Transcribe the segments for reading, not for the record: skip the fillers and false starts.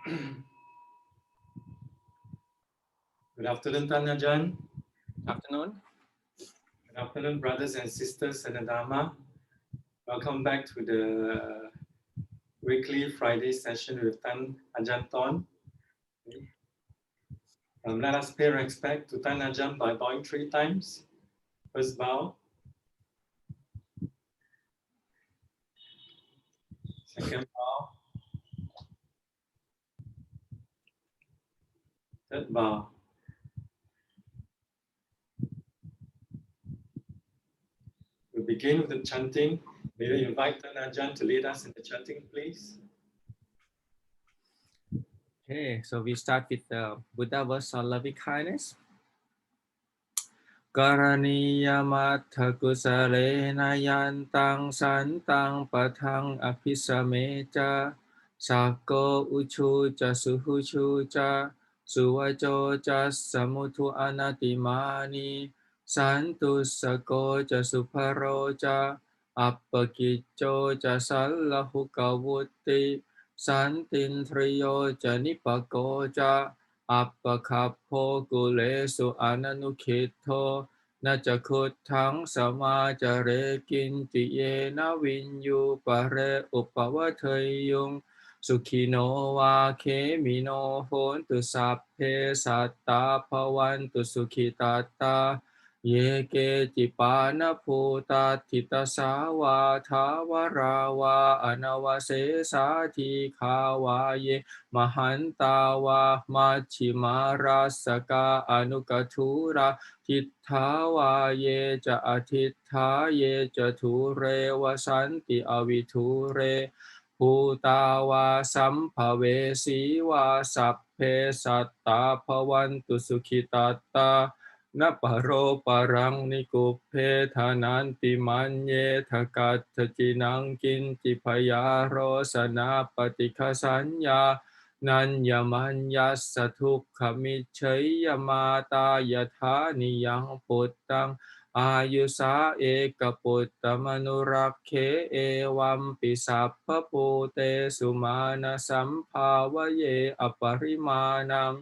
Good afternoon, Ajahn. Afternoon. Good afternoon, brothers and sisters in the Dhamma. Welcome back to the weekly Friday session with Ajahn Dton. Let us pay respect to Ajahn by bowing 3 times. First bow. Second bow. Third bow. We'll begin with the chanting. May we invite Ajahn to lead us in the chanting, please. Okay, so we start with the Buddha verse on loving kindness. Karaniya matha kusalena yantang santang patang apisameja sako uchu ja suhuchu ja suwajo ja samutu anatimani santu sako ja suparo ja appakicho ja sallahu kawutti santin triyo ja nipako ja Appakappo kulesu ananukito na jakutang sama jare kinti ye na vinyu pare upavathayung sukhino wa kemino hontu sapphe satta bhavantu sukhitata ye ke jipana puta tita sawa thawara wa anavase sati khawa ye Mahantava Machimara Saka Anukatura Tithava Ye Ja Atitha Ye Ja Ture Vasanti Aviture Bhutava Sampave Siva Sapphe Satta Bhavantu Sukhitata Na paro parang nikupphe thananti manye thakat jinang kinti payaro sana patikasanya Nanyamanya satukkhamichaya mata yatha niyang puttang ayusa eka puttamanurakkhe evam pisappa pute sumana sampavaye aparimanam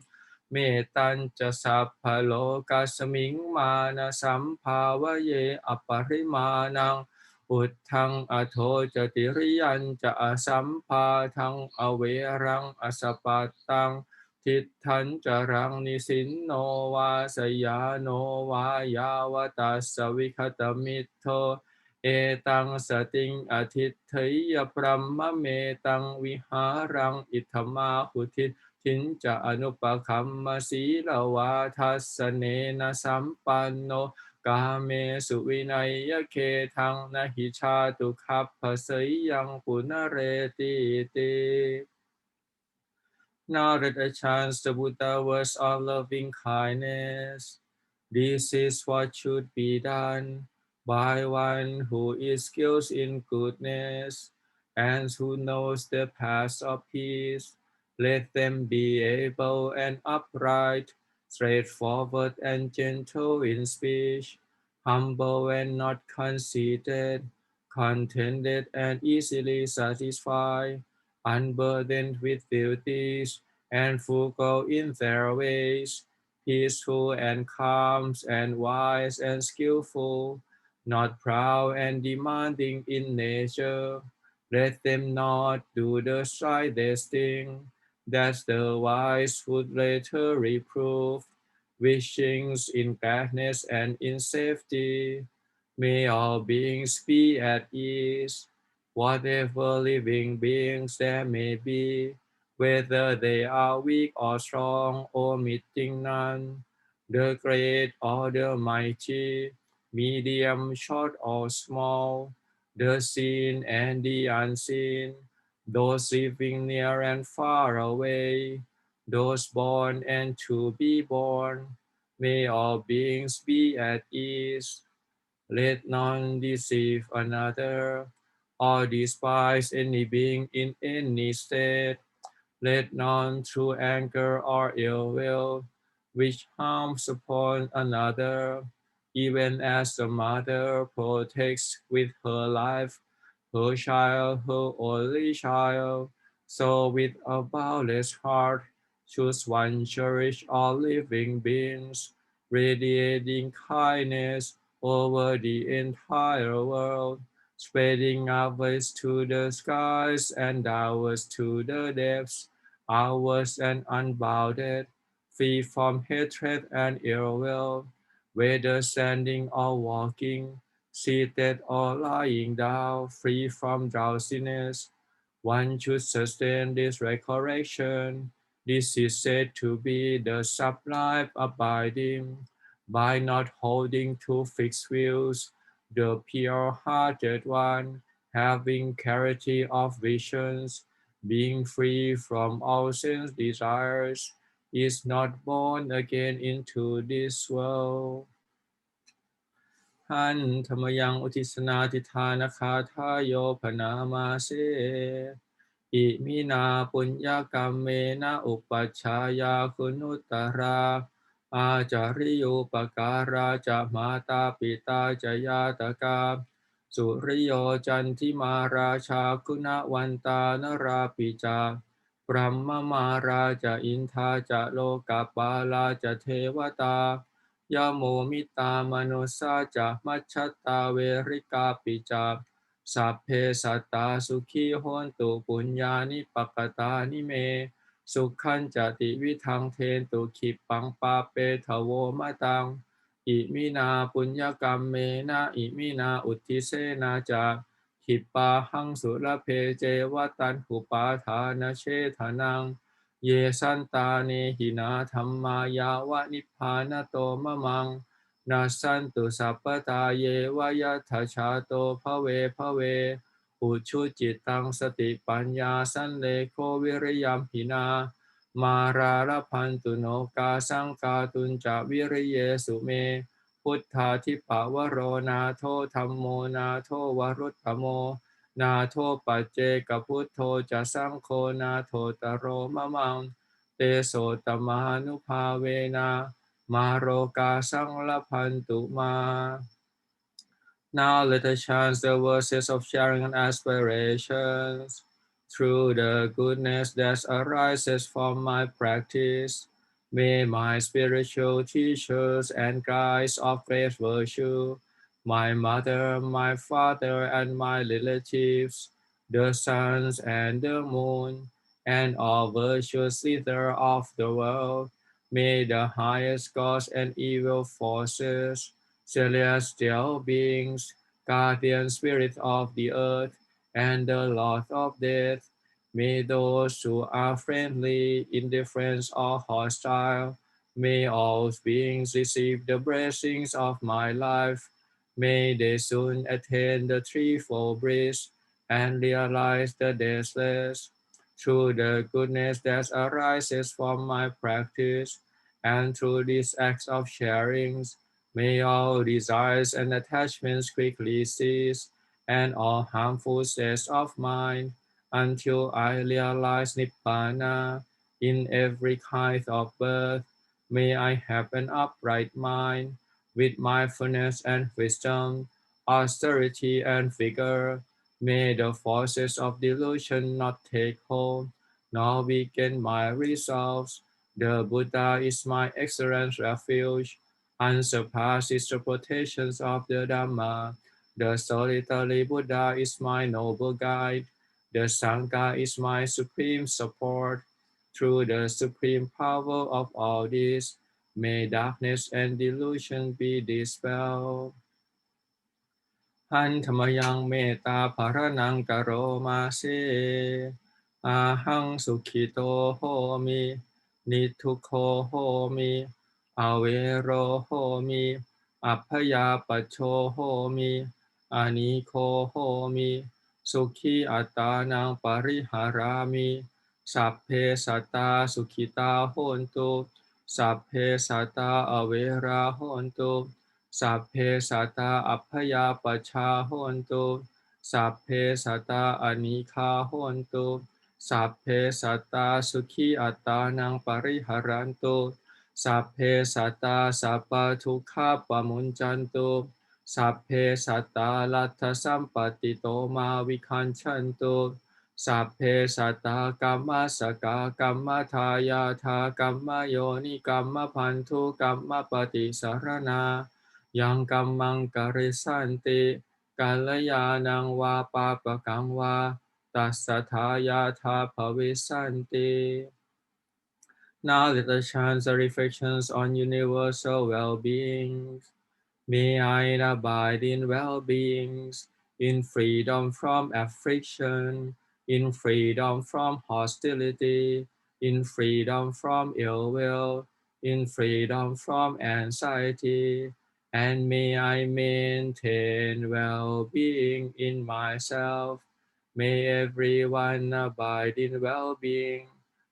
metan ca sappha lokasming mana sampavaye aparimanam Uttang atho jatiriyan ca asampa thang averang asapatang tithan carang nisinno va sayano va yavatassa vikhatamito etang sating atithaya brahma metang viharang ithama hutit tin ca anupakamma sila vathassanena sampanno Kame suvinaya ketang nahi chatu kappa sayang punareti iti. Now that I chant the Buddha words of loving kindness, this is what should be done by one who is skilled in goodness and who knows the path of peace. Let them be able and upright, straightforward and gentle in speech, humble and not conceited, contented and easily satisfied, unburdened with duties, and frugal in their ways, peaceful and calm and wise and skillful, not proud and demanding in nature. Let them not do the slightest thing that the wise would later reprove, wishing in gladness and in safety. May all beings be at ease, whatever living beings there may be, whether they are weak or strong or meeting none, the great or the mighty, medium, short or small, the seen and the unseen, those living near and far away, those born and to be born, may all beings be at ease. Let none deceive another, or despise any being in any state. Let none through anger or ill will wish harms upon another, even as the mother protects with her life her child, her only child. So with a boundless heart, choose one, cherish all living beings, radiating kindness over the entire world, spreading upwards to the skies and downwards to the depths, outwards and unbounded, free from hatred and ill will, whether standing or walking, seated or lying down, free from drowsiness. One should sustain this recollection. This is said to be the sublime abiding, by not holding to fixed views, the pure-hearted one, having clarity of visions, being free from all sense desires, is not born again into this world. หันธรรมยังอุทิศนาทิธานคาทายโยพนามาเสอิมินาปุญญกรรมเมนะอุปัชฌายาคุณุตตราอาจาริโยปการาจะมาตาปิตาจะยาตกาสุริโยจันทิมาราชาคุณวันตานราปิจาพรหมมาราจะอินทาจะโลกาปาลาจะเทวตายาโมมิตามนุสาจะมัชฌตตาเวริกาปิจาสัพเพสัตตาสุขีโหนตุปุญญานิปกตานิเมสุขันจติวิทังเทนตุขิปังปาเปทโวมะตังอิมินาปุญญกรรมเมนะอิมินาอุทิเสนาจะขิปาหังสุรเพเจวตันหุปาทานเชทนังเยสันตาเนหินาธรรมายาวะนิพพานโตมะมังนาสันตุสัพพตาเยวะยัตถชาโตภเวภเวอุชุจิตตังสติปัญญาสันเลโควิริยัมหินามาราลพันตุโนกาสังกาตุนจะวิริเยสุเมพุทธาทิปะวโรนาโทธัมโมนาโทวรุตตโมนาโทปัจเจกพุทโธจะสังโฆนาโทตโรมะมังเตโสตมานุภาเวนะมาโรกาสังลพันตุมา Now let us chant the verses of sharing and aspirations. Through the goodness that arises from my practice, may my spiritual teachers and guides of great virtue, my mother, my father, and my relatives, the suns and the moon, and all virtuous leader of the world, may the highest gods and evil forces, celestial beings, guardian spirit of the earth, and the Lord of death, may those who are friendly, indifferent, or hostile, may all beings receive the blessings of my life. May they soon attain the threefold bliss and realize the deathless. Through the goodness that arises from my practice, and through these acts of sharings, may all desires and attachments quickly cease, and all harmful states of mind, until I realize Nibbana in every kind of birth. May I have an upright mind, with mindfulness and wisdom, austerity and vigor. May the forces of delusion not take hold, nor weaken my resolves. The Buddha is my excellent refuge, unsurpassed the protections of the Dhamma. The solitary Buddha is my noble guide. The Sangha is my supreme support. Through the supreme power of all this, may darkness and delusion be dispelled. หันธรรมยังเมตตาภารนังกโรมาเสอาหังสุขิโตโหมินิทุกโขโหมิอเวโรโหมิอัพพยาปัชโชโหมิอานิโคโหมิสุขีอัตตานังปริหารามิสัพเพสัตตาสุขิตาโหนตุสัพเพสัตตาอเวราโหนตุสัพเพสัตตาอัพพยาปัชชาโหนตุสัพเพสัตตาอนิคาโหนตุสัพเพสัตตาสุขีอัตตานังปริหารันตุสัพเพสัตตาสัพพทุกขาปมุญจันตุสัพเพสัตตาลัทธสัมปติโตมาวิคันชันตุ สัพเพสัตตากัมมัสสกากัมมัทายาทากัมมโยนิกัมมพันธุกัมมปฏิสารนายังกัมมังกริสันติกัลยาณังวาปาปะกังวาตัสสะทายาทาภวิสันติ Now let us chant the reflections on universal well-being. May I abide in well-beings, in freedom from affliction, in freedom from hostility, in freedom from ill will, in freedom from anxiety, and may I maintain well-being in myself. May everyone abide in well-being,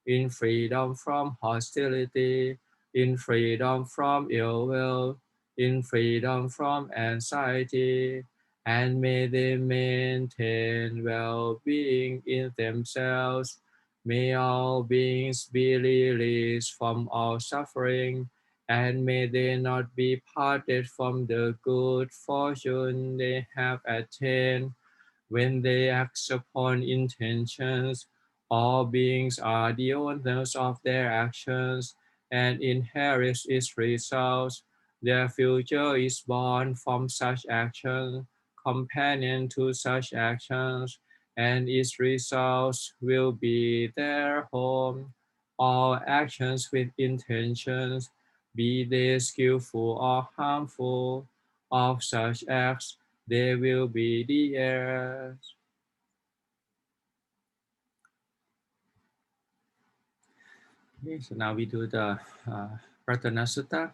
in freedom from hostility, in freedom from ill will, in freedom from anxiety, and may they maintain well-being in themselves. May all beings be released from all suffering, and may they not be parted from the good fortune they have attained. When they act upon intentions, all beings are the owners of their actions and inherit its results. Their future is born from such actions, companion to such actions, and its results will be their home. All actions with intentions, be they skillful or harmful, of such acts they will be the heirs. Okay, so now we do the Pratana Sutta.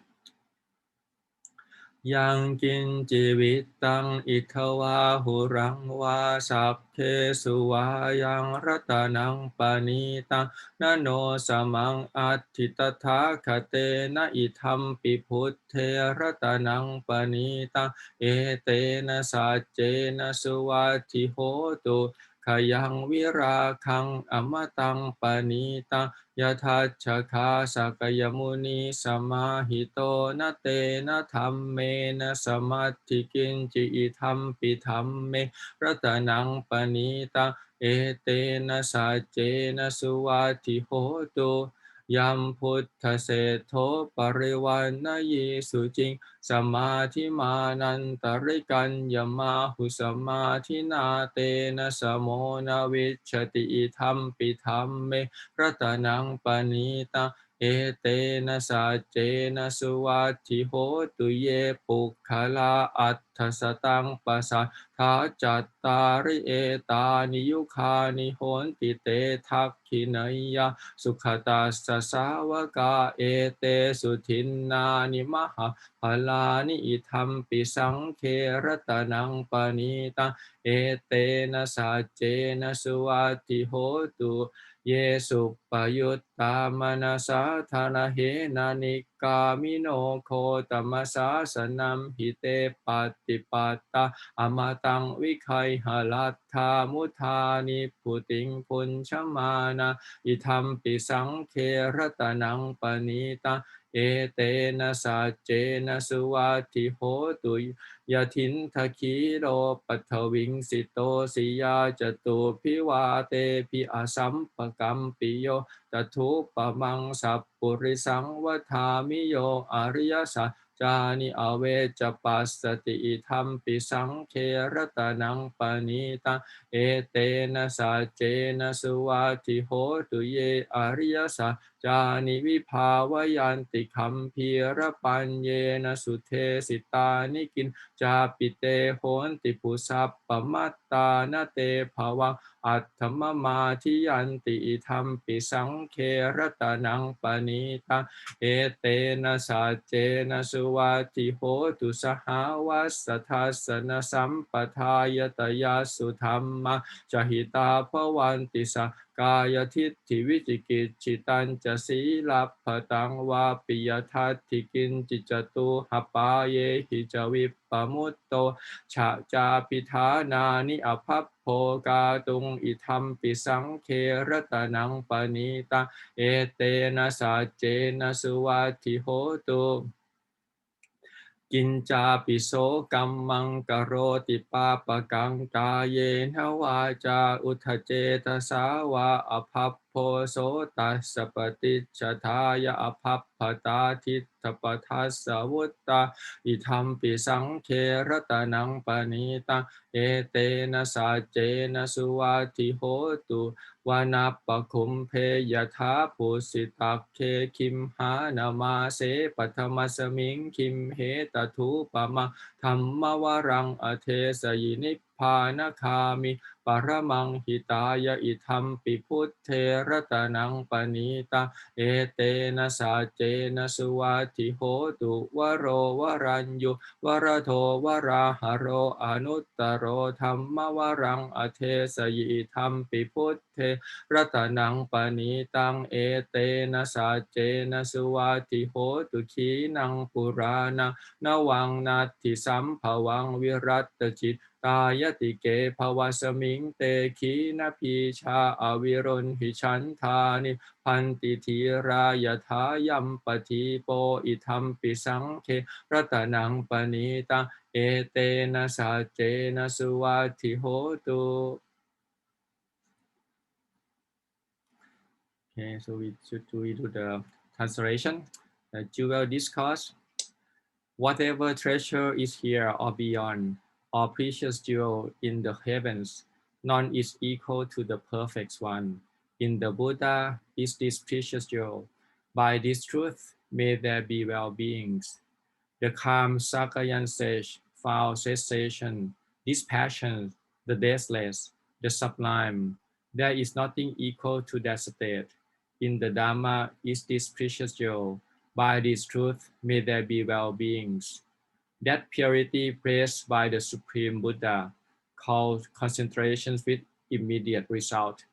Yang kin jivitang ithava hurang va sabkhe suva yang ratanang panitang nano samang athitatha kate na itham piputte ratanang panitang etena sajjena suvati hotu kayang virakang amatang panitang Yatha chakha sakayamuni samahito na te na thamme na samadhi kinchi itham pithamme ratanang panita etena sajjena suvati hotu yam puttha setho parivanna yesu jing samadhi manantarikan yamahu samadhi na te na samona vichati itham pithamme Ratanang panita etena sajjena suvati hotu ye pukkhala atthasatang pasa tha jattari etani yukhani honti te thakkinaya sukhatassa savaka ete suthinnani maha phalani ithampi sankhe ratanang panita etena sajjena suvati hotu Yesu payutta manasa thana he nanikkamino ko tamasa sanam hite patipata amatang vikai halatha muthani puting punchamana itham pisang ke ratanang panita etena sajjena suvati hotu Yatin Takiro Pataving Sito Siya Jatu Piwate Pi Asam Pakam Piyo Tatu Pamang Sapurisang Watamiyo Aryasa Jani Awe Japasati Itham Pisang Keratanang Panita Etena Sajena Suwati Hotu Ye Aryasa Jani Vipavayanti Kampira Panyena Sute Sitanikin Japite honti pusappa matta na te phawang atthamma mati yanti ithampi sankhe ratanang panita etena sajjena suvati hotu sahavasathasana sampathayataya suthamma jahita bhavanti sa Kaya tithi vichikichitan cha silaphatang va piyathati kinchijatu hapaye hijavipamutto cha cha pithanani apapho gatung itham pisangkhe ratanang panita etena sajjena suvati hotu กินจาปิโสกัมมังกโรติปาปะกังกายเยนวาจาอุทธเจตสาวาอภัพโพโสตัสสปฏิจจทายะอภัพพตาทิฏฐปทัสสวุตตาอิทัมปิสังเครตนังปณิตังเอเตนะสัจเจนะสุวัตถิโหตุวานาปะคุมเพยถาปุสิตักเคคิมหานามาเสปัทมัสมิงคิมเหตทูปะมังธรรมวรังอเทสยินิพพานคามิปรมังหิตายะอิทัมปิพุทเทระตะนังปณิตาเอเตนะสัจเจนะสุวัตถิโหตุวโรวรัญยุวรโทวราหโรอนุตตโรธรรมวรังอเทสยิอิทัมปิพุทเทรัตนังปณิตังเอเตนะสัจเจนะสุวัตถิโหตุขีนังปุรานังนวังนัตถิสัมภวังวิรัตจิตตายติเกภวสมิงเตขีนาพีชาอวิรุณหิฉันทานิพันติธีรายถายัมปทีโปอิทัมปิสังเครัตนังปณิตังเอเตนะสัจเจนะสุวัตถิโหตุ Okay, so we do the translation. The jewel discourse. Whatever treasure is here or beyond, or precious jewel in the heavens, none is equal to the perfect one. In the Buddha is this precious jewel. By this truth, may there be well-beings. The calm Sakayan sage found cessation, dispassion, the deathless, the sublime. There is nothing equal to that state. In the Dhamma is this precious jewel. By this truth, may there be well-beings. That purity praised by the Supreme Buddha, called concentration with immediate result.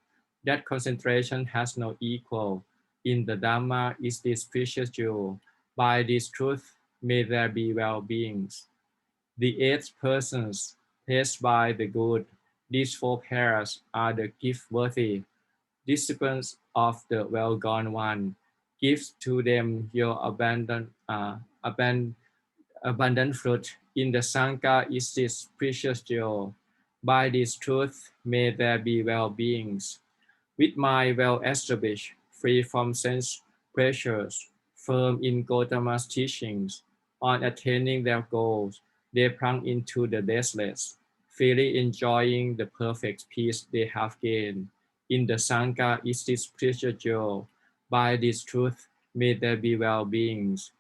That concentration has no equal. In the Dhamma is this precious jewel. By this truth, may there be well-beings. The 8 persons blessed by the good, these 4 pairs are the gift-worthy disciples of the well-gone one. Give to them your abundant fruit. In the Sangha is this precious jewel. By this truth, may there be well-beings. With mind well established, free from sense pressures, firm in Gautama's teachings, on attaining their goals, they plunge into the deathless, freely enjoying the perfect peace they have gained. In the Sangha is this precious jewel. By this truth, may there be well-beings.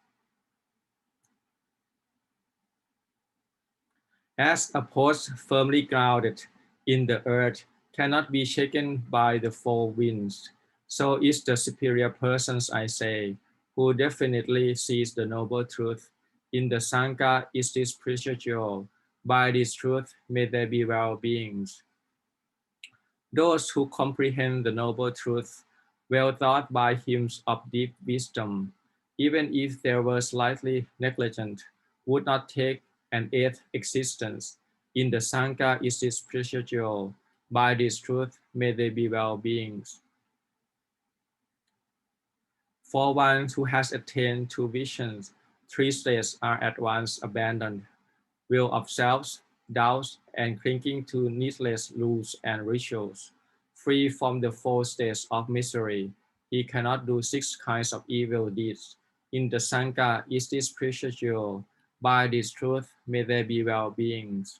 As a post firmly grounded in the earth cannot be shaken by the 4 winds, so is the superior persons, I say, who definitely sees the noble truth. In the Sangha is this precious jewel. By this truth, may there be well-beings. Those who comprehend the noble truth, well taught by hymns of deep wisdom, even if they were slightly negligent, would not take an 8th existence. In the Sangha is this precious jewel. By this truth, may they be well-beings. For one who has attained to visions, 3 states are at once abandoned: will of selves, doubts, and clinging to needless rules and rituals. Free from the 4 states of misery, he cannot do 6 kinds of evil deeds. In the Sangha is this precious jewel. By this truth, may there be well-beings.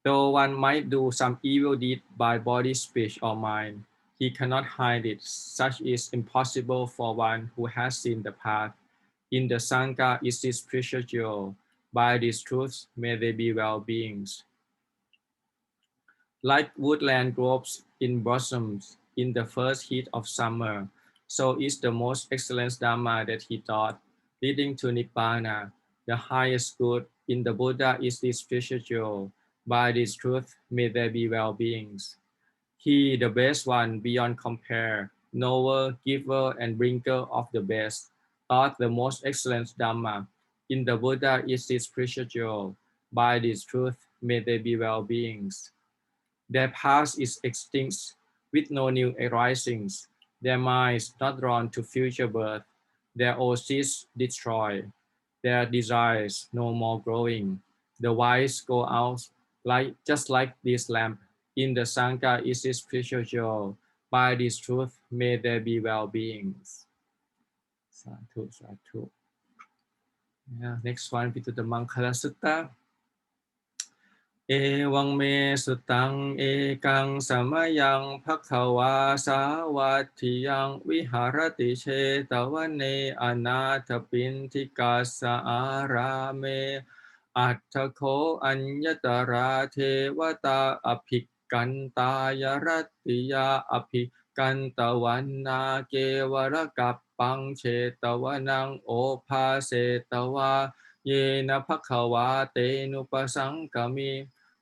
Though one might do some evil deed by body, speech, or mind, he cannot hide it. Such is impossible for one who has seen the path. In the Sangha is this precious jewel. By these truths, may they be well-beings. Like woodland groves in blossoms in the first heat of summer, so is the most excellent Dhamma that he taught, leading to Nibbana. The highest good in the Buddha is this precious jewel. By this truth, may there be well-beings. He, the best one beyond compare, knower, giver, and bringer of the best, taught the most excellent Dhamma. In the Buddha is this precious jewel. By this truth, may there be well-beings. Their past is extinct with no new arisings. Their minds not drawn to future birth. their old seeds destroy, their desires no more growing. The wise go out just like this lamp. In the Sangha is its spiritual. By this truth, may there be well-beings. Sadhu, sadhu. Yeah, next one, we do the Mangala Sutta. เอวังเมสุตังเอกังสมยังภัคะวาสาวัตถิยังวิหารติเชตวันเนอนาถปินทิกาสอาราเมอัตถโคอัญญตราเทวตาอภิกันตายรัตติยาอภิกันตวันนาเกวรกับปังเชตวนังโอภาเสตวาเยนะภัคะวาเตนุปสังกมิ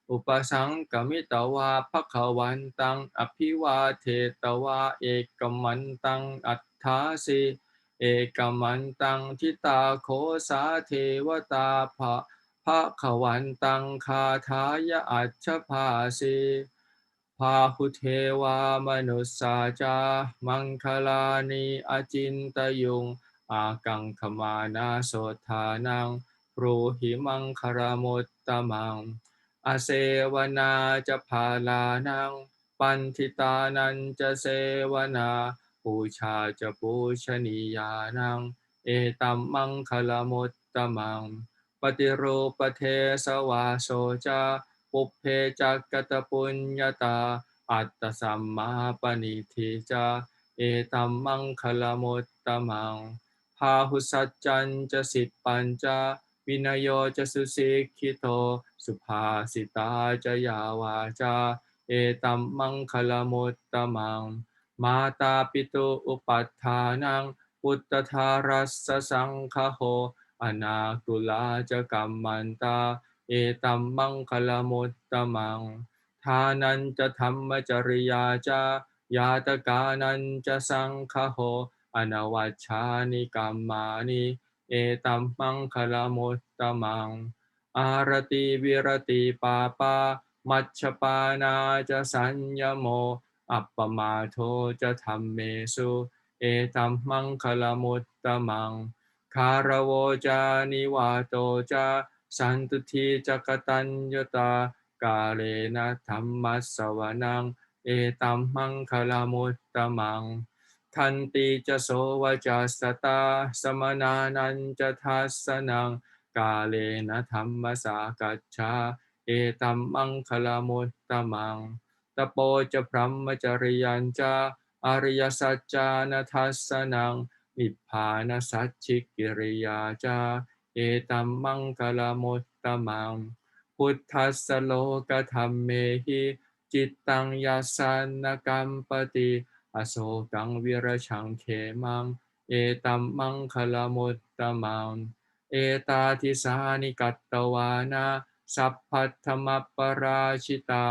อุปสังกมิตวาภคะวันตังอภิวาเทตวาเอกมันตังอัฏฐาสิเอกมันตังทิตาโคสาเทวตาภคะวันตังคาทายะอัจฉภาสิพาหุเทวามนุสสาจามังคลานิอจินตยุงอากังขมานาโสธานังปรูหิมังคารมุตตมังอาเสวนาจะพาลานังปันทิตานันจะเสวนาปูชาจะปูชนียานังเอตัมมังคลมุตตมังปฏิรูปเทสวาโสจาปุพเพจักกตปุญญาตาอัตตสัมมาปณิทิจาเอตัมมังคลมุตตมังพาหุสัจจันจะสิทปัญจาวินโยจะสุสิกขิโตสุภาสิตาจะยาวาจาเอตัมมังคลมุตตมังมาตาปิตุอุปัฏฐานังพุทธทารัสสะสังฆโหอนาคุลาจะกัมมันตาเอตัมมังคลมุตตมังทานันจะธรรมจริยาจายาตกานันจะสังฆโหอนวัชชานิกัมมานิเอตัมมังคลมุตตมังอารติวิรติปาปามัชฌปานาจะสัญญโมอัปปมาโทจะธัมเมสุเอตัมมังคลมุตตมังคารโวจานิวาโตจาสันตุทีจักตัญญตากาเลนะธัมมัสสวนังเอตัมมังคลมุตตมังทันติจะโสวจัสสตาสมนานันจะทัสสนังกาเลนะธัมมสากัจฉาเอตัมมังคลมุตตมังตโปจะพรหมจริยัญจาอริยสัจจานัทัสสนังนิพพานสัจฉิกิริยาจาเอตัมมังคลมุตตมังพุทธัสสโลกธัมเมหิจิตตังยัสสนกัมปติอโศกังวิรชังเขมังเอตัมมังคลมุตตมังเอตาทิสานิกัตตวานาสัพพัทธมัปปราชิตา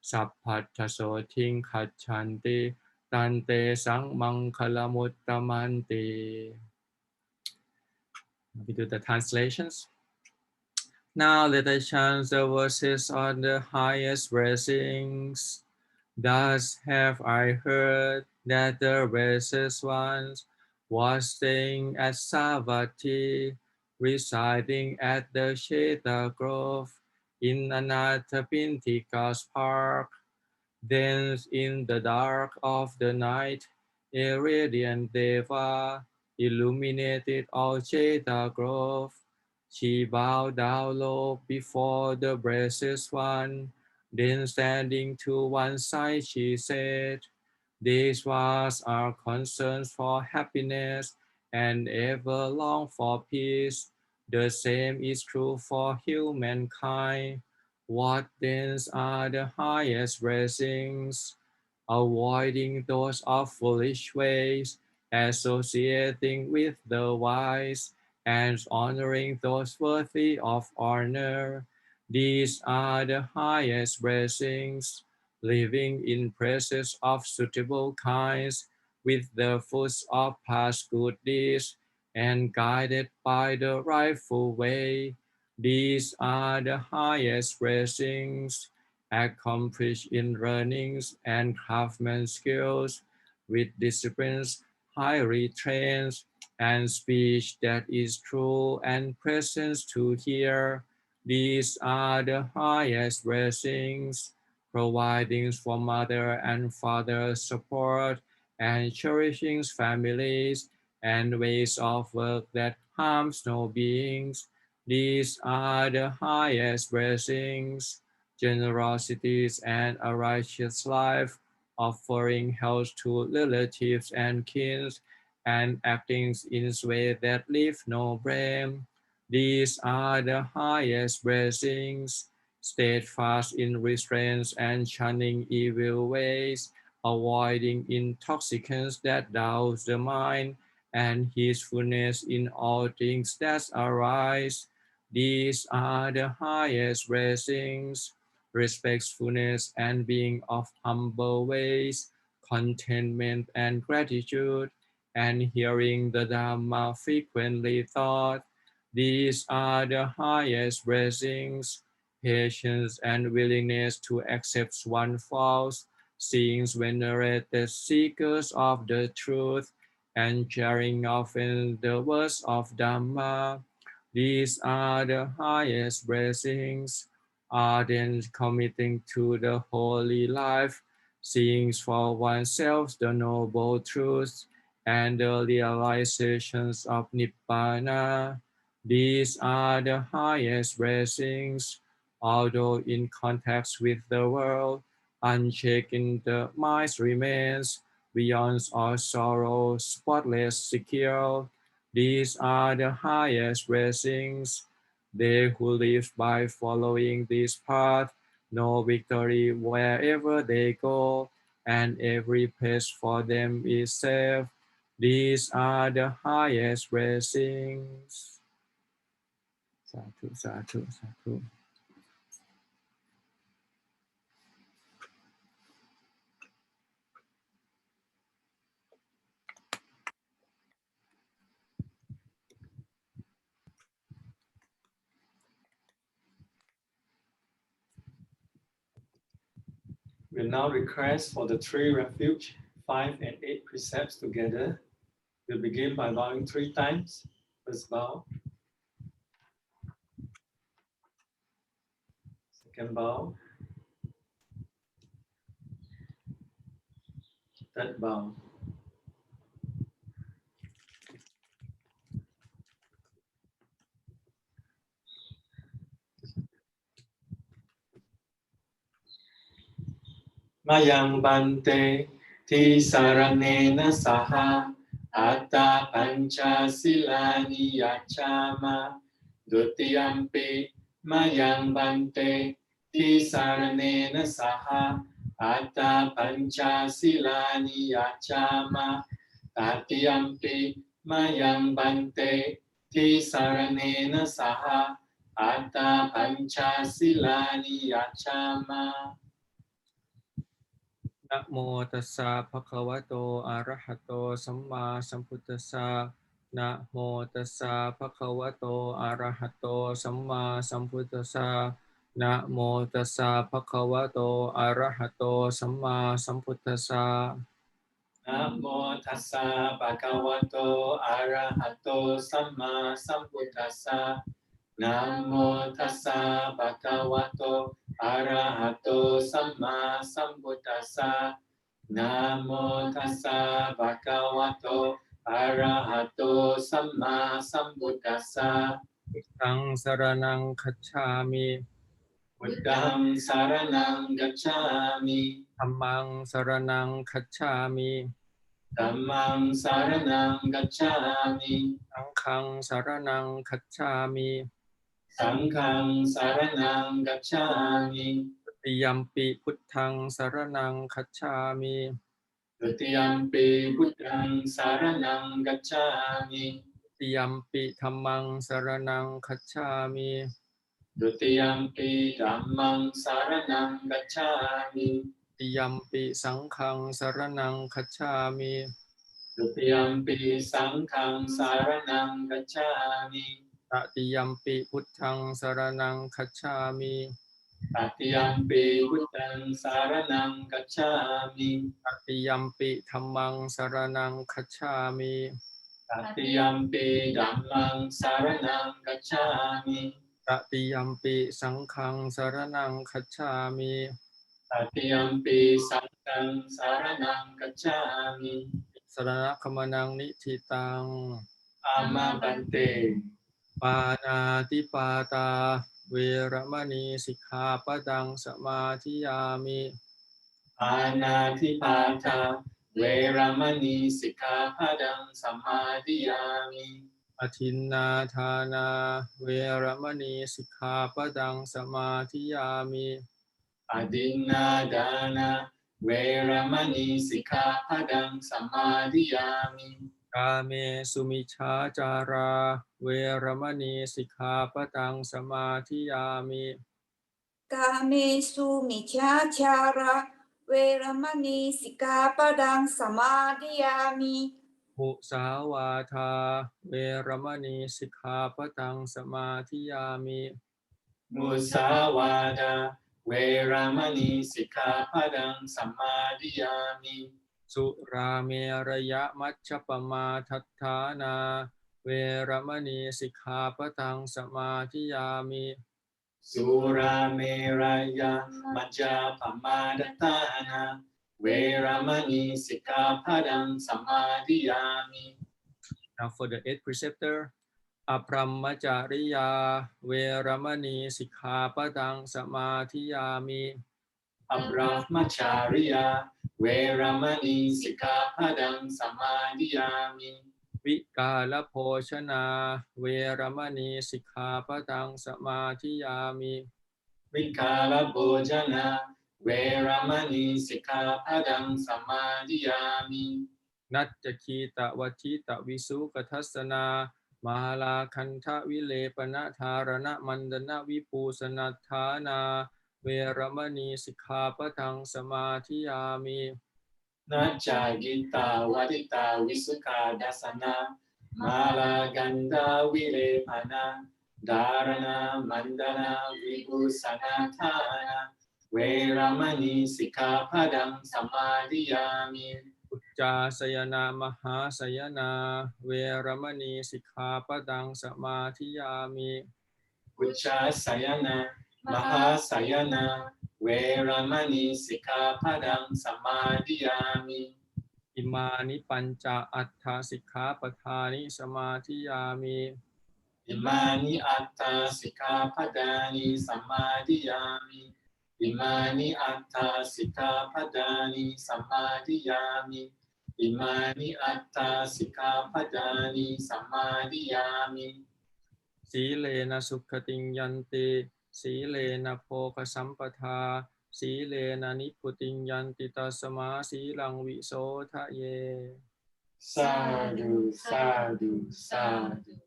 สัพพัทธโสทิงขัจฉันติตันเตสังมังคลมุตตมันติ We do the translations. Now let us chant the verses on the highest blessings. Thus have I heard that the blessed ones was staying at Savatthi, residing at the Sheta Grove in Anathapindika's park. Then in the dark of the night, a radiant Deva illuminated all Sheta Grove. She bowed down low before the blessed one. Then standing to one side, she said, "These ones are concerns for happiness and ever long for peace. The same is true for humankind. What then are the highest blessings? Avoiding those of foolish ways, associating with the wise, and honoring those worthy of honor. These are the highest blessings. Living in presence of suitable kinds, with the fruits of past good deeds, and guided by the rightful way. These are the highest blessings. Accomplished in learnings and craftsman skills, with disciplines highly trained, and speech that is true and presence to hear. These are the highest blessings, providing for mother and father support and cherishing families and ways of work that harms no beings. These are the highest blessings, generosities and a righteous life, offering health to relatives and kin, and acting in a way that leave no blame. These are the highest blessings, steadfast in restraints and shunning evil ways, avoiding intoxicants that douse the mind, and peacefulness in all things that arise. These are the highest blessings, respectfulness and being of humble ways, contentment and gratitude, and hearing the Dhamma frequently taught. These are the highest blessings, patience and willingness to accept one's faults, seeing venerated seekers of the truth, and sharing often the words of Dhamma. These are the highest blessings, ardent committing to the holy life, seeing for oneself the noble truths and the realizations of Nibbana. These are the highest blessings, although in contact with the world, unshaken the mind remains, beyond all sorrow, spotless, secure. These are the highest blessings. They who live by following this path know victory wherever they go, and every place for them is safe. These are the highest blessings. Sadhu, sadhu, sadhu. We'll now request for the 3 refuge, 5 and 8 precepts together. We'll begin by bowing 3 times. First bow. Second bow. Third bow. Mayang bante ti saranena saha atta pancha silani yachama dutiyampi mayang bante ti saranena saha atta pancha silani yachama tatiyampi mayang bante ti saranena saha atta pancha silani yachama. นะโมตัสสะภะคะวะโตอะระหะโตสัมมาสัมพุทธัสสะนะโมตัสสะภะคะวะโตอะระหะโตสัมมาสัมพุทธัสสะนะโมตัสสะภะคะวะโตอะระหะโตสัมมาสัมพุทธัสสะ นะโมตัสสะภะคะวะโตอะระหะโตสัมมาสัมพุทธัสสะนะโมตัสสะภะคะวะโตอะระหะโตสัมมาสัมพุทธัสสะนะโมตัสสะภะคะวะโตอะระหะโตสัมมาสัมพุทธัสสะ ตังสรณังคัจฉามิ พุทธังสารนังกัจฉามิ ธัมมังสรณังคัจฉามิ ธัมมังสารนังกัจฉามิ สังฆังสรณังคัจฉามิ สังฆังสารนังกัจฉามิ ทุติยัมปิพุทธังสรณังคัจฉามิ ทุติยัมปิพุทธังสารนังกัจฉามิ ทุติยัมปิธัมมังสรณังคัจฉามิ ทุติยัมปิธัมมังสารนังกัจฉามิ ทุติยัมปิสังฆังสรณังคัจฉามิ ทุติยัมปิสังฆังสารนังกัจฉามิ ตติยัมปิพุทธังสรณังคัจฉามิ ตติยัมปิพุทธังสารนังกัจฉามิ ตติยัมปิธัมมังสรณังคัจฉามิ ต Tatiyampi Dhammang Saranang Gacchami Tatiyampi Sanghang Saranang Gacchami Tatiyampi Sanghang Saranang Gacchami Sarana Kamanang Nititang Amabante Panatipata Veramani Sikkhapadang Samadhiyami Anatipata Veramani Sikkhapadang Samadhiyami Athinnāthāna Veramani Sikkhapadang Samadhiyami Adinādana Veramani Sikkhapadang Samadhiyami Kāme Sumiccācārā Veramani Sikkhapadang Samadhiyami Kamesu michachara veramani sikkhapadang samadhiyami. Musāvātā Veramani Sikkhapadang Samadhiyami Musāvāda Veramani Sikkhapadang Samadhiyami Surāmeraya Maccapamāttatthāna Veramani Sikkhapadang Samadhiyami Surameraya Majjapamadatthana Veramani Sikkhapadang Samadhiyami. Now for the 8th preceptor, Apramacariya Veramani Sikkhapadang Samadhiyami Abrahmacharya Veramani Sikkhapadang Samadhiyami Vikala Poshana Veramani Sikkhapadang Samadhiyami Vikala Bhojana Veramani Sikkhapadang Samadhiyami Nattakita Vachita Visukatasana Mahalakantha Vilepana Dharana Mandana Vipusanathana Veramani Sikkhapadang Samadhiyami Nachagita Wadita Visuka Dasana Mala Ganda Vilepana Dharana Mandana Vibhusanatana Veramani Sikkhapadang Samadhiyami Uccāsayana Mahāsayana Veramani Sikkhapadang Samadhiyami Uccāsayana Mahāsayana Veramani Sikkhapadang Samadhiyami Imani Panca Attha Sikkhapadhani Samadhiyami Imani Atta Sikkhapadani Samadhiyami Imani Atta Sikkhapadani Samadhiyami Imani Atta Sikkhapadani Samadhiyami Sīlena Sukhating Yanti Sīlena Phoka Sampatha Sīlena Nipputing Yanti Tassamā Sīlaṃ Visoṭhaye Sadhu, sadhu, sadhu.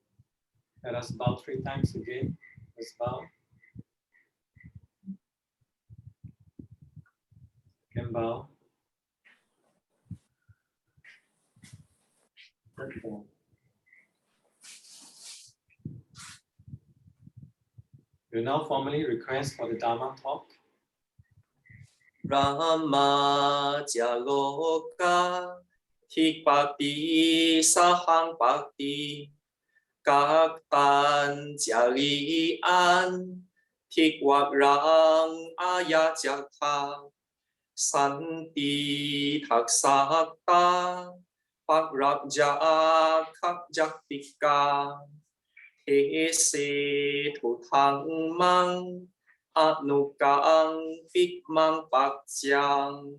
Let us bow 3 times again. Let's bow. Can bow. We now formally request for the Dhamma Talk. Brahma Jaloka Thikpati Sahang Bhakti Các tan Jalian Thikwap Rang Ayajatha Santi Thaksakta Pakrabja Khakjaktika Thế se thủ thắng mang Anukang Phích mang bạc chang.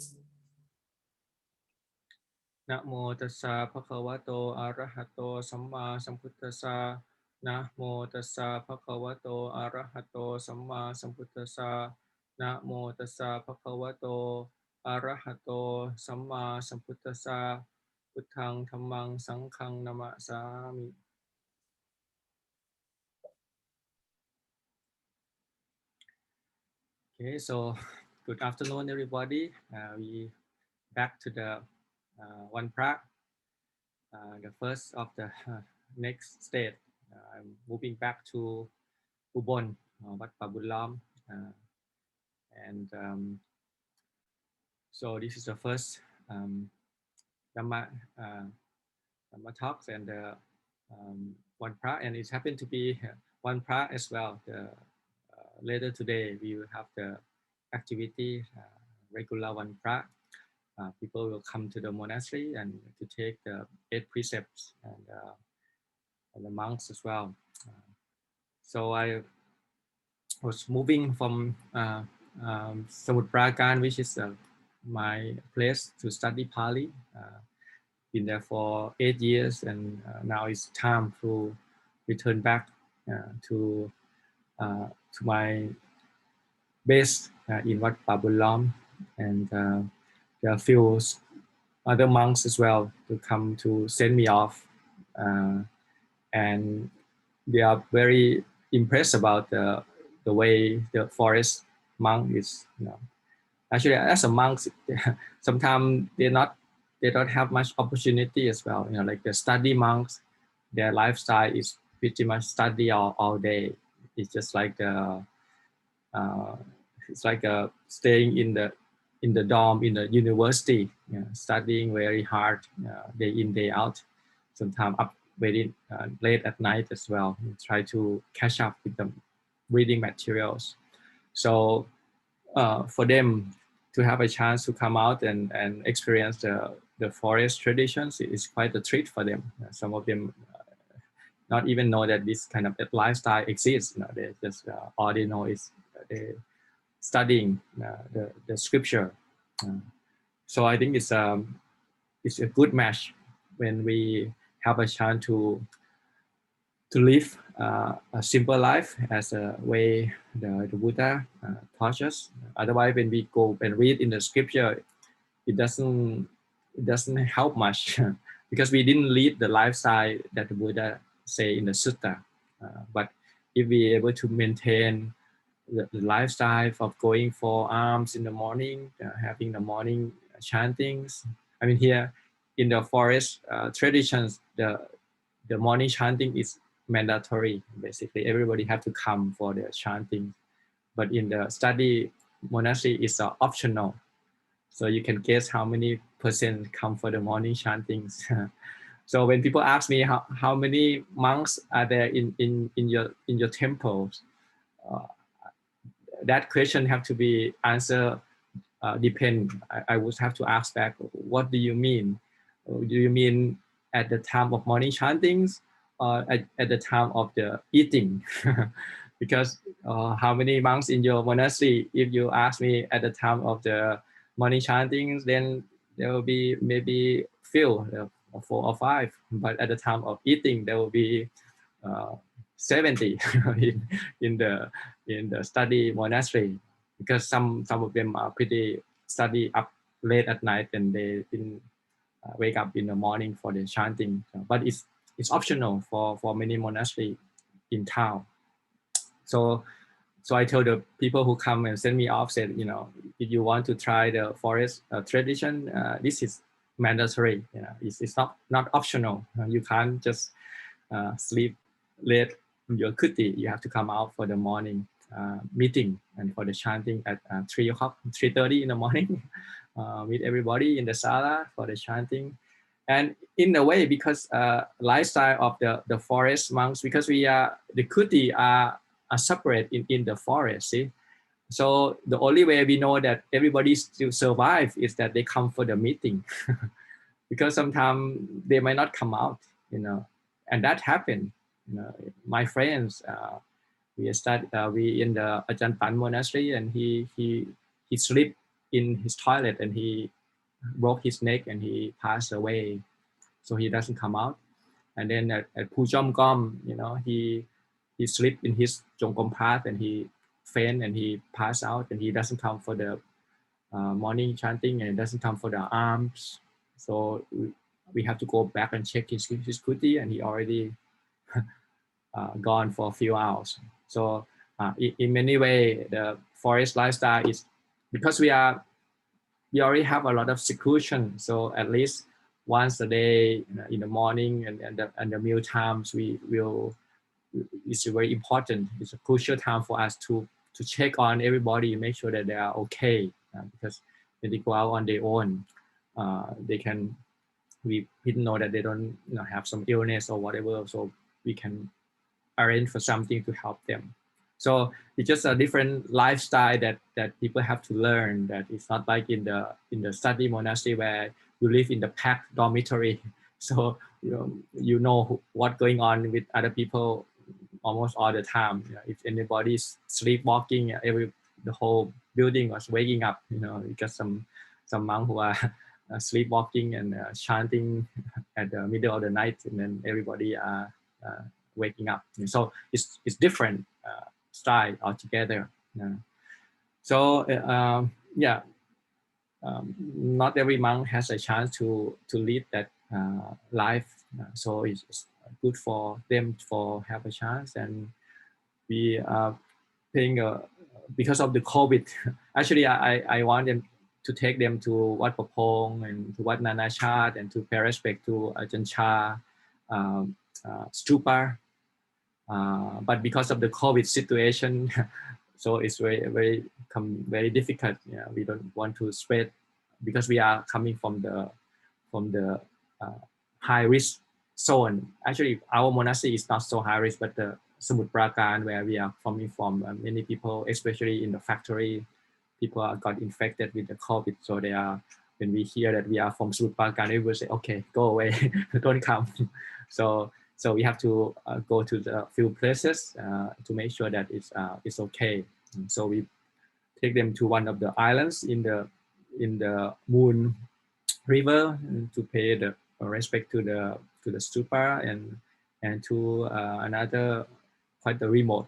Namo tassa bhagavato arahato samma sambuddhassa. Namo tassa bhagavato arahato samma sambuddhassa. Namo tassa bhagavato arahato samma sambuddhassa. Buddhaṃ Dhammaṃ Sanghaṃ Namasami. Okay, so good afternoon, everybody. We back to the one prak, the first of the next state. I'm moving back to Ubon, Wat Pabulam, and so this is the first Dhamma Dhamma talks and one pra, and it happened to be one pra as well. Later today we will have the activity, regular one pra. People will come to the monastery and to take the 8 precepts and the monks as well. So I was moving from Samut Prakan, which is my place to study Pali. Been there for 8 years, and now it's time to return back to my base in Wat Pabulam, and there are a few other monks as well to come to send me off, and they are very impressed about the way the forest monk is. Actually, as a monk, sometimes they don't have much opportunity as well. Like the study monks, their lifestyle is pretty much study all day. It's just like staying in the dorm in the university, studying very hard day in day out. Sometimes up very late at night as well. Try to catch up with the reading materials. So for them to have a chance to come out and experience the forest traditions is quite a treat for them. Some of them not even know that this kind of lifestyle exists. They just all they know is they studying the scripture. So I think it's a good match when we have a chance to live a simple life as a way the Buddha taught us. Otherwise, when we go and read in the scripture, it doesn't help much because we didn't lead the lifestyle that the Buddha say in the Sutta. But if we are able to maintain the lifestyle of going for alms in the morning, having the morning chantings. I mean, here in the forest traditions, the morning chanting is mandatory. Basically, everybody have to come for the chanting. But in the study monastery, it's optional. So you can guess how many percent come for the morning chantings. So when people ask me how many monks are there in your temples, that question have to be answered. Depend. I would have to ask back, what do you mean? Do you mean at the time of morning chantings or at the time of the eating? Because how many monks in your monastery? If you ask me at the time of the morning chantings, then there will be maybe few, 4 or 5. But at the time of eating, there will be 70 in the study monastery, because some of them are pretty study up late at night and they didn't wake up in the morning for the chanting. But it's optional for many monasteries in town. So I told the people who come and send me off, said, if you want to try the forest tradition, this is mandatory. It's not optional. You can't just sleep late in your kuti. You have to come out for the morning meeting and for the chanting at 3:30 in the morning. Meet everybody in the sala for the chanting. And in a way, because lifestyle of the forest monks, because we are the kuti are separate in the forest. See, so the only way we know that everybody still survive is that they come for the meeting, because sometimes they might not come out, and that happened. My friends, we in the Ajahn monastery, and he slept in his toilet and he broke his neck and he passed away, so he doesn't come out. And then at Pujom Gom, he slept in his Jongkom path and he faint and he passed out, and he doesn't come for the morning chanting and doesn't come for the alms. So we have to go back and check his kuti, and he already gone for a few hours. So in many ways, the forest lifestyle is, because we already have a lot of seclusion. So at least once a day, in the morning and the meal times, it's very important. It's a crucial time for us to check on everybody, make sure that they are okay. Because when they go out on their own, they can we didn't know that they don't have some illness or whatever, so we can arrange for something to help them. So it's just a different lifestyle that people have to learn. That it's not like in the study monastery where you live in the packed dormitory. So you know what's going on with other people almost all the time. If anybody's sleepwalking, the whole building was waking up. You got some monks who are sleepwalking and chanting at the middle of the night, and then everybody are waking up. So it's different style altogether. So not every monk has a chance to lead that life. So it's good for them for have a chance, and we are paying because of the COVID. Actually, I want them to take them to Wat Papong and to Wat Nanachat and to pay respect to Ajahn Chah stupa. But because of the COVID situation, so it's very difficult. We don't want to spread because we are coming from the high risk zone. Actually, our monastery is not so high risk, but the Samut Prakan, where we are coming from, many people, especially in the factory, people got infected with the COVID. So they are, when we hear that we are from Samut Prakan, we will say, okay, go away, don't come. So we have to go to the few places to make sure that it's okay. So we take them to one of the islands in the Moon River to pay the respect to the stupa, and to another quite the remote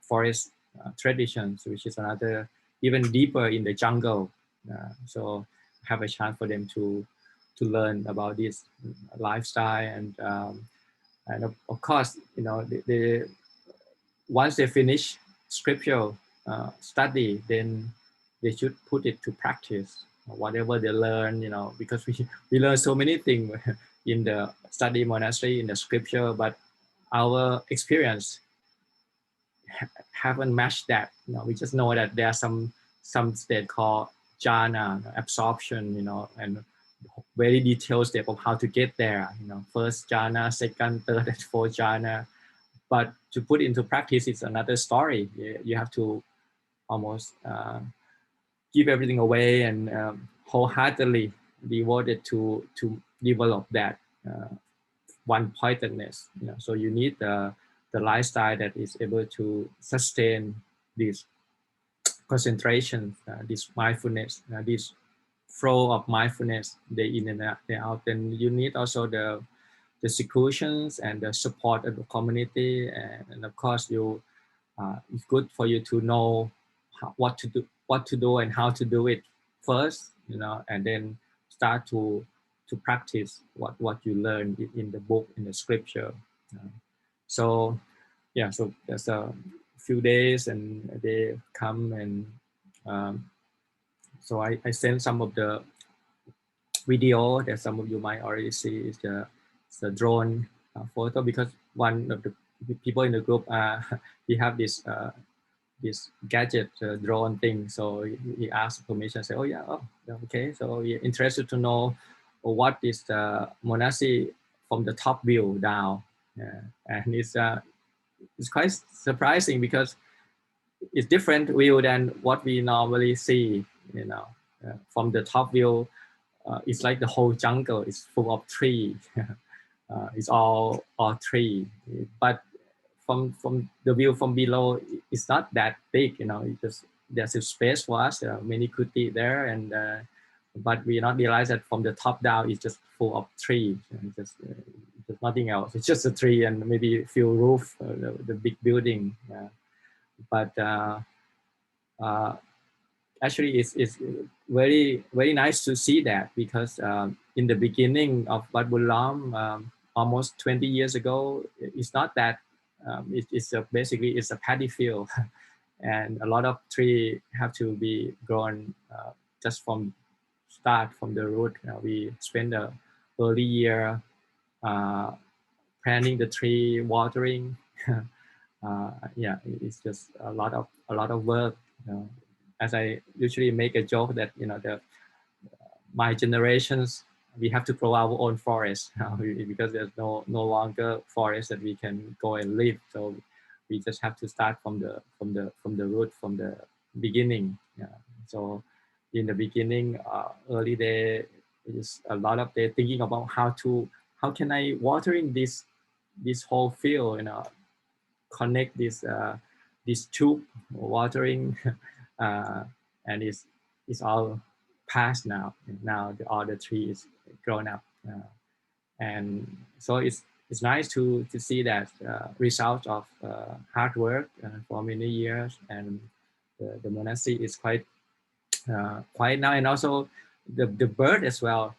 forest traditions, which is another even deeper in the jungle. So have a chance for them to learn about this lifestyle, and of course, they once they finish scriptural study, then they should put it to practice whatever they learn, because we learn so many things in the study monastery, in the scripture, but our experience haven't matched that. We just know that there are some state called jhana, absorption, and very detailed step of how to get there. First jhana, second, third, and fourth jhana. But to put into practice, it's another story. You have to almost give everything away and wholeheartedly devoted to develop that one-pointedness. So you need the lifestyle that is able to sustain this concentration, this mindfulness, this flow of mindfulness day in and day out. Then you need also the seclusions and the support of the community, and of course it's good for you to know what to do and how to do it first, and then start to practice what you learn in the book, in the scripture. So there's a few days and they come, and so I send some of the video that some of you might already see. Is the drone photo, because one of the people in the group he have this gadget drone thing, so he asked permission, say, okay, so we're interested to know what is the monastery from the top view down. And it's quite surprising because it's different view than what we normally see. From the top view, it's like the whole jungle is full of trees. It's all tree, but from the view from below, it's not that big. There's a space for us. There are many kuti there, and but we not realize that from the top down, it's just full of trees. Just nothing else. It's just a tree and maybe a few roof, the big building. But actually, it's very, very nice to see that, because in the beginning of Wat Bulam, almost 20 years ago, it's not that. Basically it's a paddy field, and a lot of trees have to be grown just from the root. We spend the early year planting the tree, watering. It's just a lot of work. As I usually make a joke that my generations we have to grow our own forest now because there's no longer forest that we can go and live. So we just have to start from the root, from the beginning. So in the beginning, early day is a lot of they thinking about how can I watering this whole field, connect this tube watering, and it's all past now. Now all the tree is grown up, and so it's nice to see that result of hard work for many years, and the monastery is quite quiet now, and also the bird as well.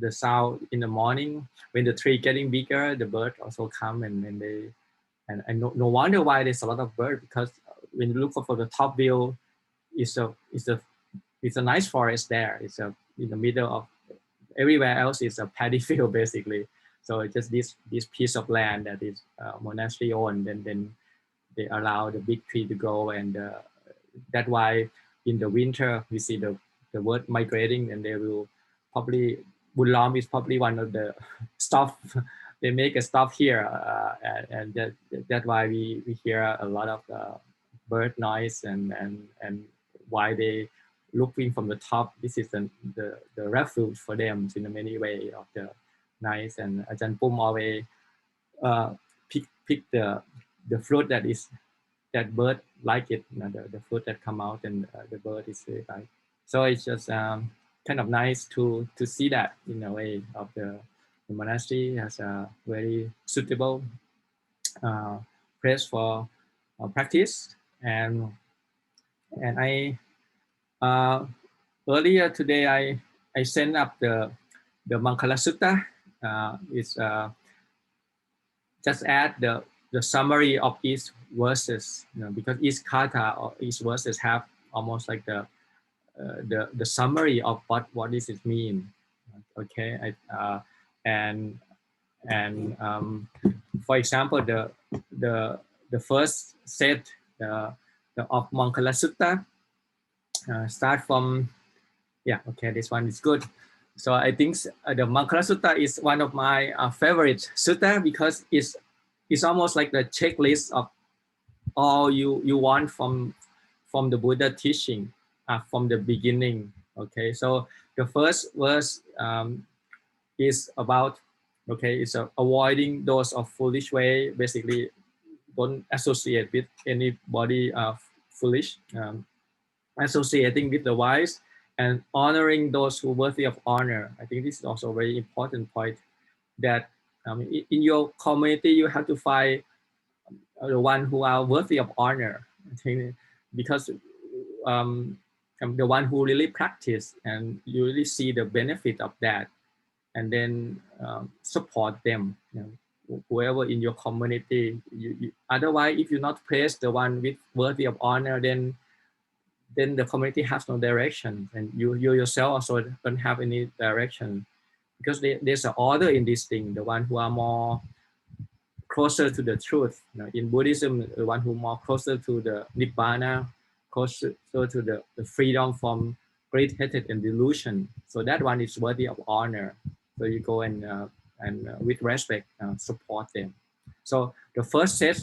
The sound in the morning when the tree getting bigger, the bird also come and they and no wonder why there's a lot of bird, because when you look for the top view, it's a nice forest there. It's in the middle of everywhere else is a paddy field basically. So it's just this piece of land that is monastery owned, and then they allow the big tree to grow, and that's why in the winter we see the bird migrating, and they will probably Bulam is probably one of the stop. They make a stop here, and that's why we hear a lot of bird noise and why they looking from the top. This is the refuge for them in many ways of the nice. And Ajahn Pum always pick the fruit that bird like it, the fruit that come out, and the bird is really like. So it's just kind of nice to see that in a way of the monastery has a very suitable place for practice. And I earlier today I sent up the Mangala Sutta. It's just add the summary of each verses, because each kata or each verses have almost like the summary of what does it mean. Okay, and for example, the first set of Mangala Sutta start from this one is good. So I think the Mangala Sutta is one of my favorite sutta, because it's almost like the checklist of all you want from the Buddha teaching from the beginning. Okay, so the first verse is about it's avoiding those of foolish way. Basically, don't associate with anybody foolish. Associating with the wise and honoring those who are worthy of honor. I think this is also a very important point, that in your community you have to find the one who are worthy of honor. I think because the one who really practice and you really see the benefit of that, and then support them. Whoever in your community, otherwise if you not praise the one with worthy of honor, then the community has no direction, and you yourself also don't have any direction, because there's an order in this thing. The one who are more closer to the truth, in Buddhism, the one who more closer to the Nibbana, closer to the freedom from great hatred and delusion. So that one is worthy of honor. So you go and with respect support them. So the first set,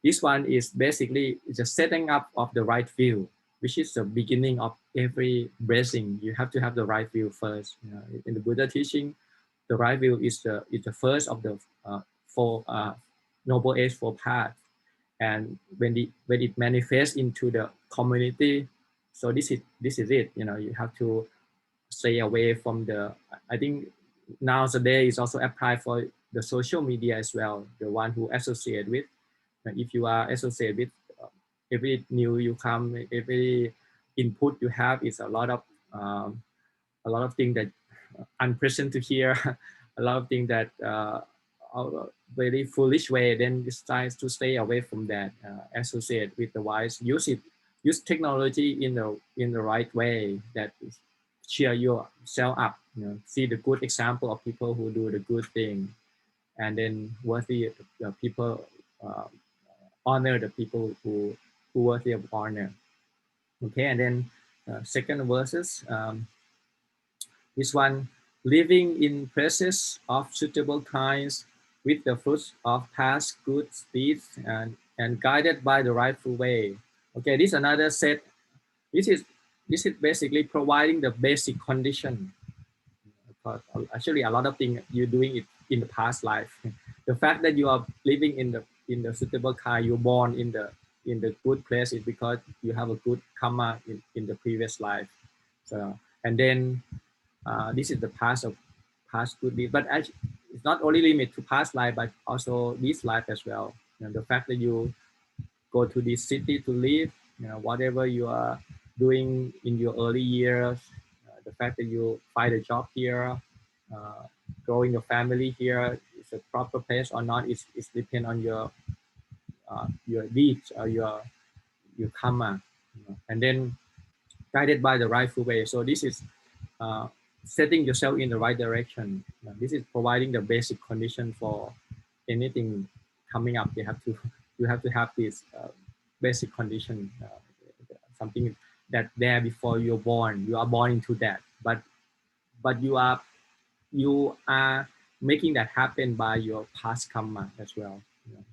this one is basically just setting up of the right view, which is the beginning of every blessing. You have to have the right view first. In the Buddha teaching, the right view is the first of the four noble eightfold path. And when it manifests into the community, so this is it. You have to stay away from the. I think nowadays is also applied for the social media as well. The one who associate with. If you are associated with every new you come, every input you have is a lot of things that unpleasant to hear, a lot of things that very foolish way. Then it's time to stay away from that. Associate with the wise. Use technology in the right way, that cheer yourself up. See the good example of people who do the good thing, and then worthy people. Honor the people who worthy of honor. Okay, and then second verses, This one, living in presence of suitable kinds with the fruits of past good deeds and guided by the rightful way. Okay, this is another set. This is basically providing the basic condition. Actually, a lot of things you're doing it in the past life. The fact that you are living in the suitable kind, you're born in the good place, is because you have a good karma in the previous life. So, and then this is the past good deed. But actually, it's not only limited to past life, but also this life as well. The fact that you go to this city to live, whatever you are doing in your early years, the fact that you find a job here, growing your family here, is a proper place or not, is depend on your deeds or your karma, and then guided by the rightful way. So this is setting yourself in the right direction. This is providing the basic condition for anything coming up. You have to have this basic condition, something that there before you're born. You are born into that, but you are making that happen by your past karma as well,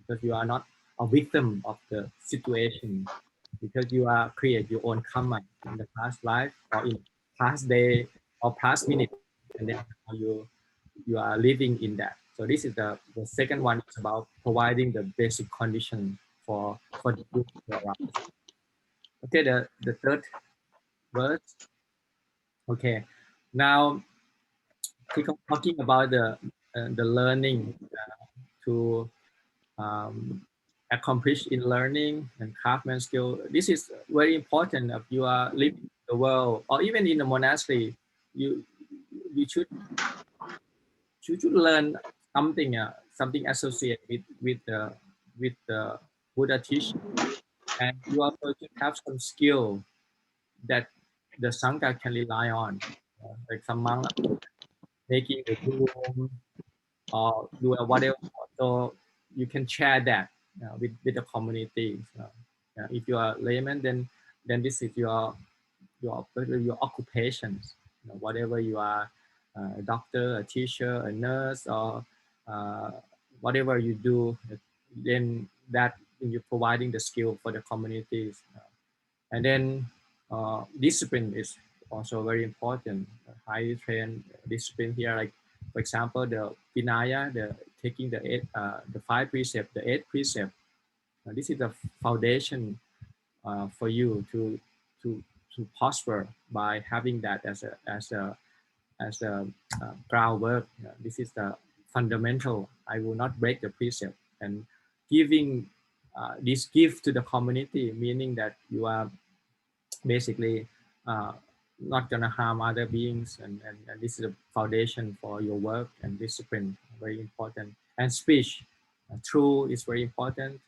because you are not a victim of the situation, because you are create your own karma in the past life or in past day or past minute, and then you are living in that. So this is the second one. It's about providing the basic condition for the good to arise. Okay, the third verse. Okay, now talking about the learning to accomplish in learning and craftsman skill. This is very important. If you are living in the world or even in the monastery, you should learn something associated with the Buddha teaching, and you also should have some skill that the Sangha can rely on, like some monk making the room or do whatever. So you can share that with the community. So, if you are layman, then this is your occupations. Whatever you are, a doctor, a teacher, a nurse, or whatever you do, then that you're providing the skill for the communities. And then discipline is also very important. Highly trained discipline here, like for example, the Vinaya, taking the 5 precepts, the 8 precept. This is the foundation for you to prosper by having that as a groundwork. This is the fundamental. I will not break the precept, and giving this gift to the community, meaning that you are basically not gonna harm other beings, and this is a foundation for your work and discipline, very important. And speech, true is very important,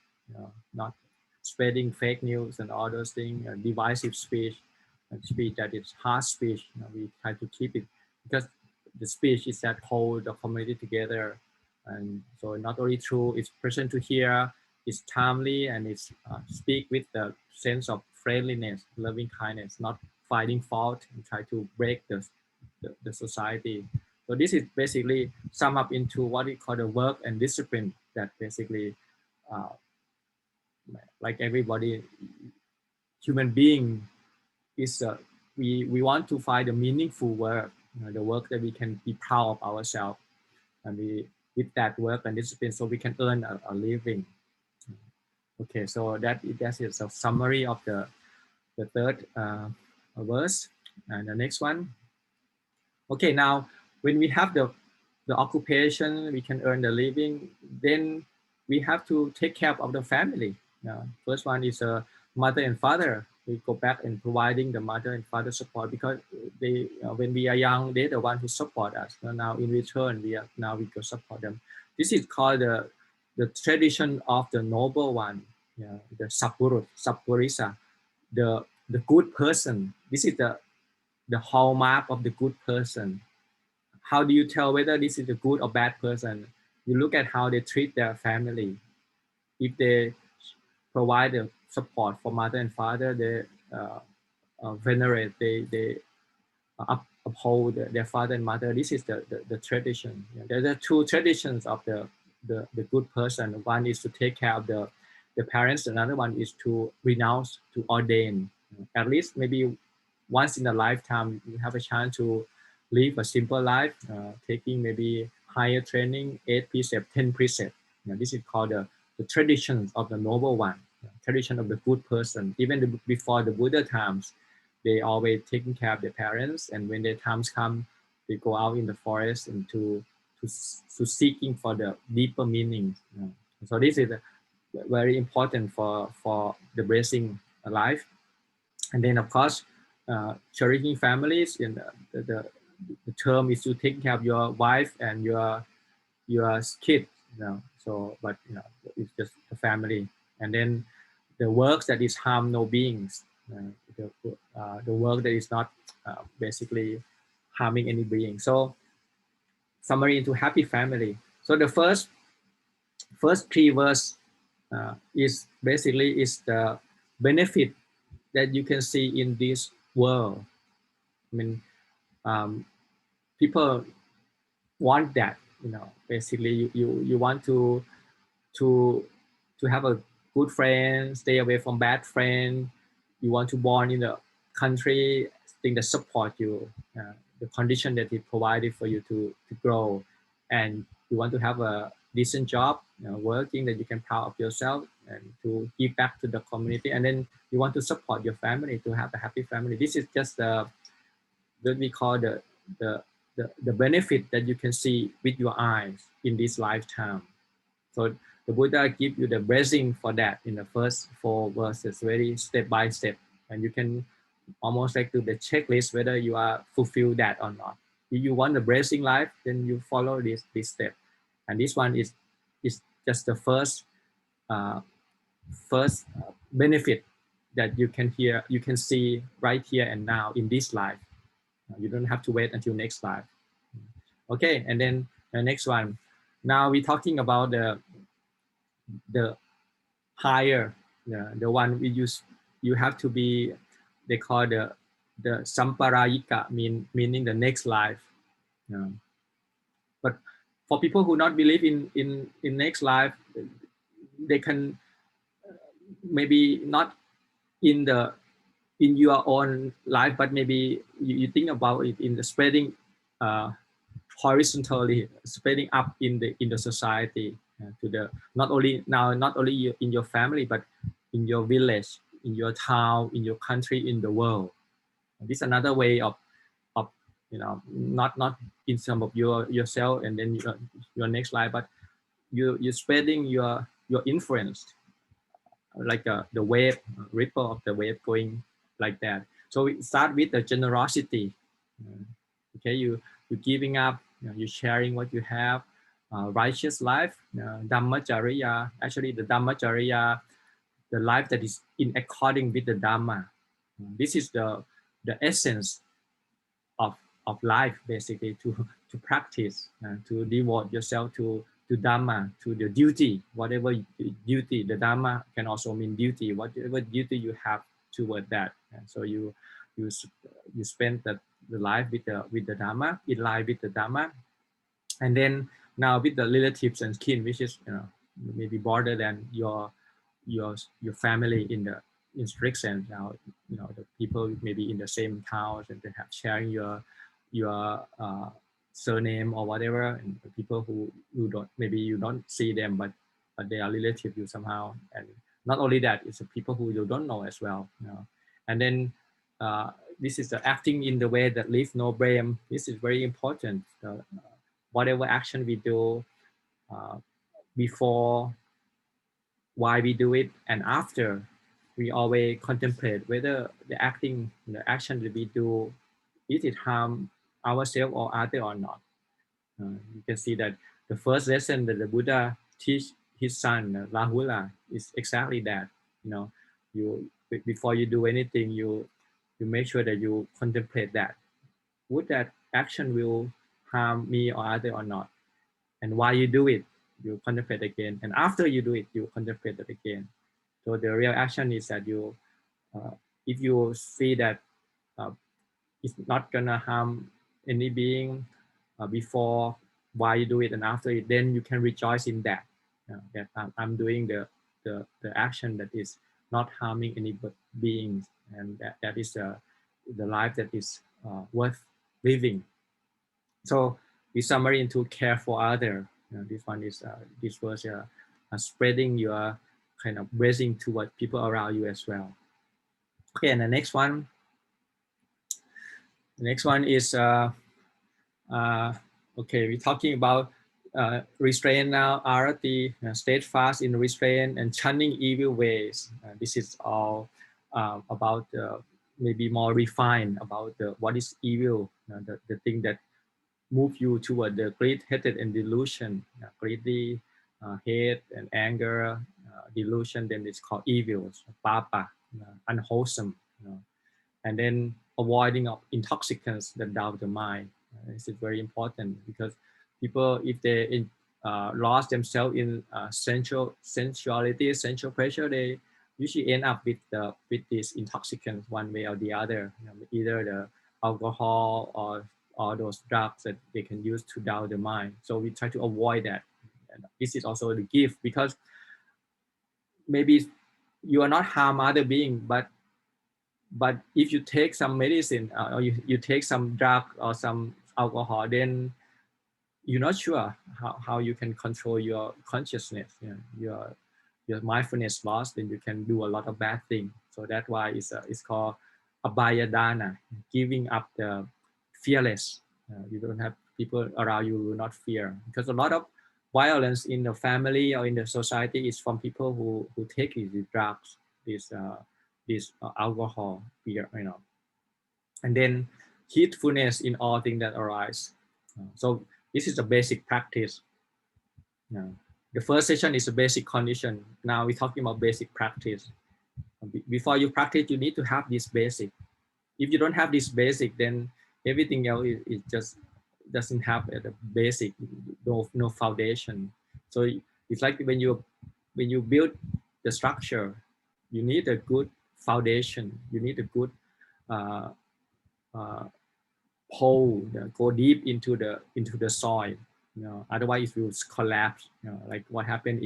not spreading fake news and all those things, divisive speech, and speech that is harsh speech. We try to keep it, because the speech is that hold the community together. And so not only true, it's present to hear, it's timely, and it's speak with the sense of friendliness, loving kindness, not finding fault and try to break the society. So this is basically sum up into what we call the work and discipline, that basically like everybody, human being is we want to find a meaningful work, the work that we can be proud of ourselves, and we with that work and discipline, so we can earn a living. Okay, so that is a summary of the third verse. And the next one. Okay, now when we have the occupation, we can earn the living, then we have to take care of the family. First one is mother and father. We go back and providing the mother and father support, because they when we are young, they're the one who support us. So now in return, we go support them. This is called the tradition of the noble one, the Sappurisa, the good person. This is the hallmark of the good person. How do you tell whether this is a good or bad person? You look at how they treat their family. If they provide the support for mother and father, they venerate, they uphold their father and mother. This is the tradition. There are two traditions of the good person. One is to take care of the parents. Another one is to renounce, to ordain. At least maybe once in a lifetime, you have a chance to live a simple life, taking maybe higher training, 8 precepts, 10 precepts. This is called the traditions of the noble one, tradition of the good person. Even before the Buddha times, they always taking care of their parents, and when their times come, they go out in the forest and to seeking for the deeper meaning. So this is very important for the blessing life. And then of course, cherishing families. In the term is to take care of your wife and your kid. So but it's just the family. And then the works that is harm no beings. The work that is not basically harming any being. So summary into happy family. So the first 3 verse is basically is the benefit that you can see in this world. I mean, people want that. Basically you want to have a good friend, stay away from bad friend. You want to born in a country thing that support you, the condition that it provided for you to grow, and you want to have a decent job, working that you can proud of yourself and to give back to the community, and then you want to support your family to have a happy family. This is just what we call the benefit that you can see with your eyes in this lifetime. So the Buddha give you the blessing for that in the first 4 verses, very step by step, and you can almost like do the checklist whether you are fulfill that or not. If you want the blessing life, then you follow this step, and this one is just the first benefit that you can see right here and now in this life. You don't have to wait until next life. Okay, and then the next one. Now we're talking about the higher, the one we use. You have to be, they call the samparayika, meaning the next life. But for people who not believe in next life, they can maybe not in your own life, but maybe you think about it in the spreading horizontally, spreading up in the society, to the not only in your family, but in your village, in your town, in your country, in the world. This is another way of not in some of yourself and then your next life, but you're spreading your influence like the wave, ripple of the wave going like that. So we start with the generosity. Okay, you're giving up, you're sharing what you have, righteous life, Dhammacharya. Actually, the Dhammacharya, the life that is in according with the Dhamma. This is the essence of life, basically, to practice, to devote yourself to Dhamma, to the duty, whatever duty. The Dhamma can also mean duty, whatever duty you have toward that. And so you spend the life with the Dhamma, in line with the Dhamma, and then now with the relatives and kin, which is maybe broader than your family in strict sense. Now the people maybe in the same towns and they have sharing your surname or whatever, and the people who you don't see them, but they are relative you somehow. And not only that, it's the people who you don't know as well. And then this is the acting in the way that leaves no blame. This is very important. Whatever action we do, before, why we do it, and after, we always contemplate whether the action that we do, is it harm ourselves or other or not. You can see that the first lesson that the Buddha teach his son Rahula is exactly that. You before you do anything, you make sure that you contemplate that. Would that action will harm me or other or not? And why you do it, you contemplate again. And after you do it, you contemplate it again. So the real action is that you, if you see that it's not gonna harm any being before, while you do it, and after it, then you can rejoice in that. That I'm doing the action that is not harming any beings, and that is the life that is worth living. So the summary into care for other. This one is this was spreading your kind of blessing toward people around you as well. Okay, and the next one. The next one is okay. We're talking about restraint now, arati, steadfast in restraint, and shunning evil ways. This is all about maybe more refined about what is evil, the thing that move you toward the greed, hatred, and delusion. Greedy, hate, and anger, delusion. Then it's called evil, papa, unwholesome. And then avoiding of intoxicants that doubt the mind. This is very important because people, if they lost themselves in sensuality, sensual pleasure, they usually end up with these intoxicants one way or the other. Either the alcohol or those drugs that they can use to doubt the mind. So we try to avoid that. And this is also the gift, because maybe you are not harm other beings, but if you take some medicine or you take some drug or some alcohol, then you're not sure how you can control your consciousness. Your mindfulness lost, then you can do a lot of bad things. So that's why it's called abhaya dana, giving up the fearless. You don't have people around you will not fear, because a lot of violence in the family or in the society is from people who take these drugs, this alcohol, beer, and then heedfulness in all things that arise. So this is a basic practice. The first session is a basic condition. Now we're talking about basic practice. Before you practice, you need to have this basic. If you don't have this basic, then everything else is just doesn't have a basic, no foundation. So it's like when you build the structure, you need a good foundation. You need a good pole, go deep into the soil. Otherwise it will collapse. Like what happened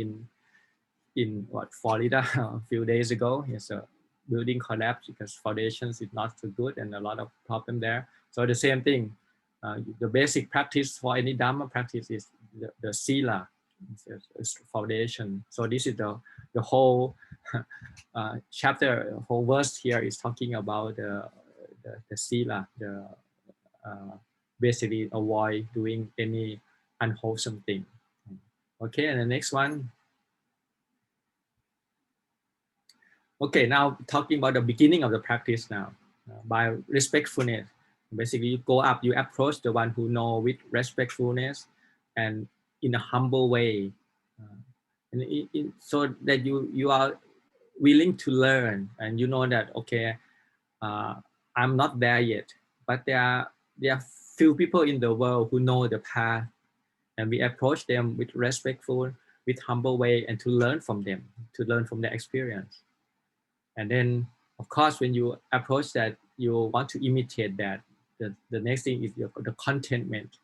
in Florida a few days ago. Yes, a building collapsed because foundations is not so good and a lot of problem there. So the same thing. The basic practice for any Dhamma practice is the sila, it's foundation. So this is the whole chapter, whole verse here is talking about the sila, basically avoid doing any unwholesome thing. Okay, and the next one. Okay, now talking about the beginning of the practice now. By respectfulness, basically you go up, you approach the one who know with respectfulness and in a humble way, so that you are willing to learn, and you know that, okay, I'm not there yet, but there are few people in the world who know the path, and we approach them with respectful, with humble way, and to learn from them, to learn from their experience. And then, of course, when you approach that, you want to imitate that. The next thing is the contentment.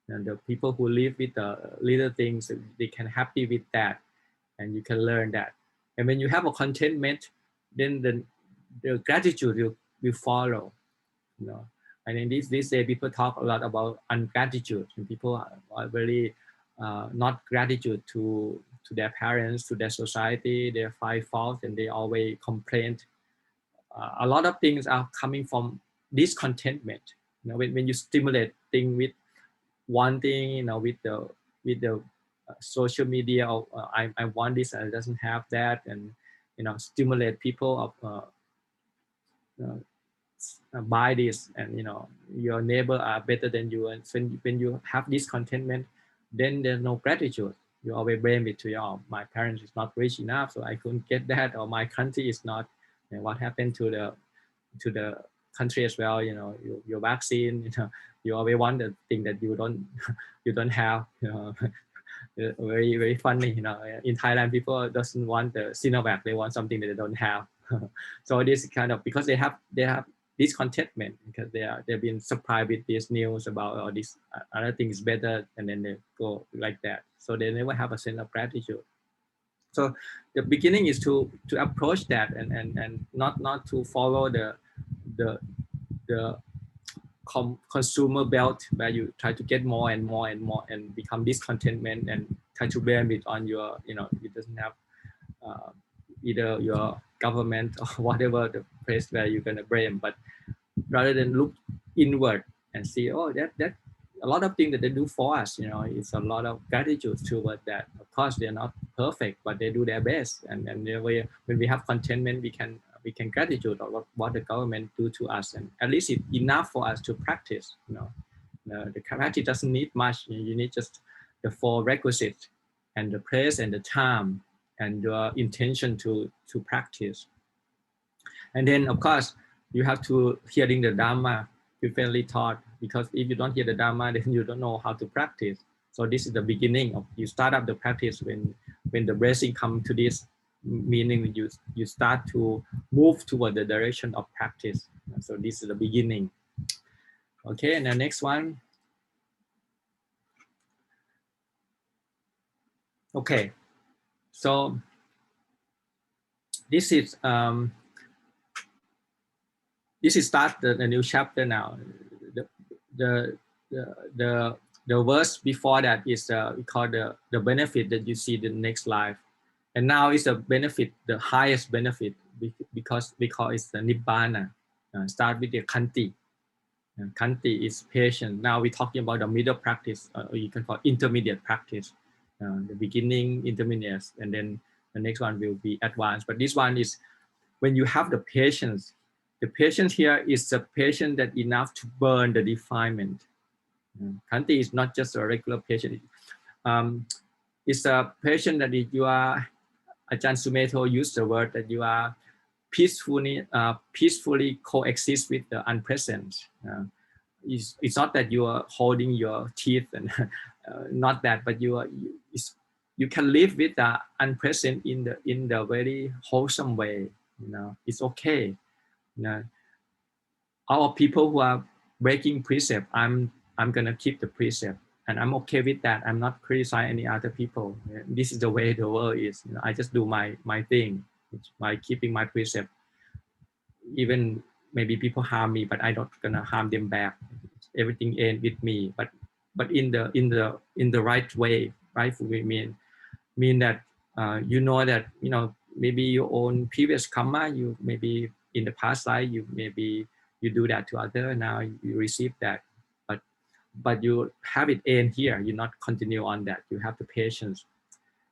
And the people who live with the little things, they can happy with that, and you can learn that. And when you have a contentment, then the gratitude will follow. And in this day, people talk a lot about ungratitude, and people are very not gratitude to their parents, to their society. They find fault and they always complain. A lot of things are coming from discontentment. When you stimulate things with one thing, with the social media, of I want this and it doesn't have that, and stimulate people of buy this, and your neighbor are better than you, and so when you have discontentment, then there's no gratitude. You always blame it to my parents is not rich enough, so I couldn't get that, or my country is not. What happened to the country as well? Your vaccine. You always want the thing that you don't have. Very very funny. In Thailand, people doesn't want the Sinovac. They want something that they don't have. So this kind of, because they have discontentment because they've been surprised with this news about this other thing is better, and then they go like that. So they never have a sense of gratitude. So the beginning is to approach that and not to follow the consumer belt where you try to get more and more and more and become discontentment and try to blame it on your, it doesn't have either your government or whatever the place where you're going to blame, but rather than look inward and see, oh, that a lot of things that they do for us, it's a lot of gratitude toward that. Of course, they're not perfect, but they do their best. And when we have contentment, we can gratitude of what the government do to us, and at least it's enough for us to practice. The practice doesn't need much. You need just the 4 requisites and the place and the time and your intention to practice. And then, of course, you have to hearing the Dhamma frequently taught, because if you don't hear the Dhamma, then you don't know how to practice. So this is the beginning of, you start up the practice when the blessing come to this, meaning you start to move toward the direction of practice. So this is the beginning. Okay, and the next one. Okay, so this is start the new chapter now. The verse before that is we call the benefit that you see the next life, and now is the benefit, the highest benefit, because we call it the nibbana. Start with the kanti. Kanti is patience. Now we're talking about the middle practice, or you can call intermediate practice. The beginning, intermediate, and then the next one will be advanced. But this one is when you have the patience. The patience here is the patience that enough to burn the defilement. Kanti is not just a regular patience. It's a patience that you are, Ajahn Sumedho used the word that you are peacefully coexist with the unpresent. It's not that you are holding your teeth and not that, but you can live with the unpresent in the very wholesome way. It's okay. Our people who are breaking precept, I'm gonna keep the precept, and I'm okay with that. I'm not criticizing any other people. This is the way the world is. I just do my thing by keeping my precept. Even maybe people harm me, but I'm not gonna harm them back. Everything ends with me, but in the right way, rightful way mean that that maybe your own previous karma, you maybe in the past life you do that to other, now you receive that, but you have it end here. You not continue on that. You have the patience,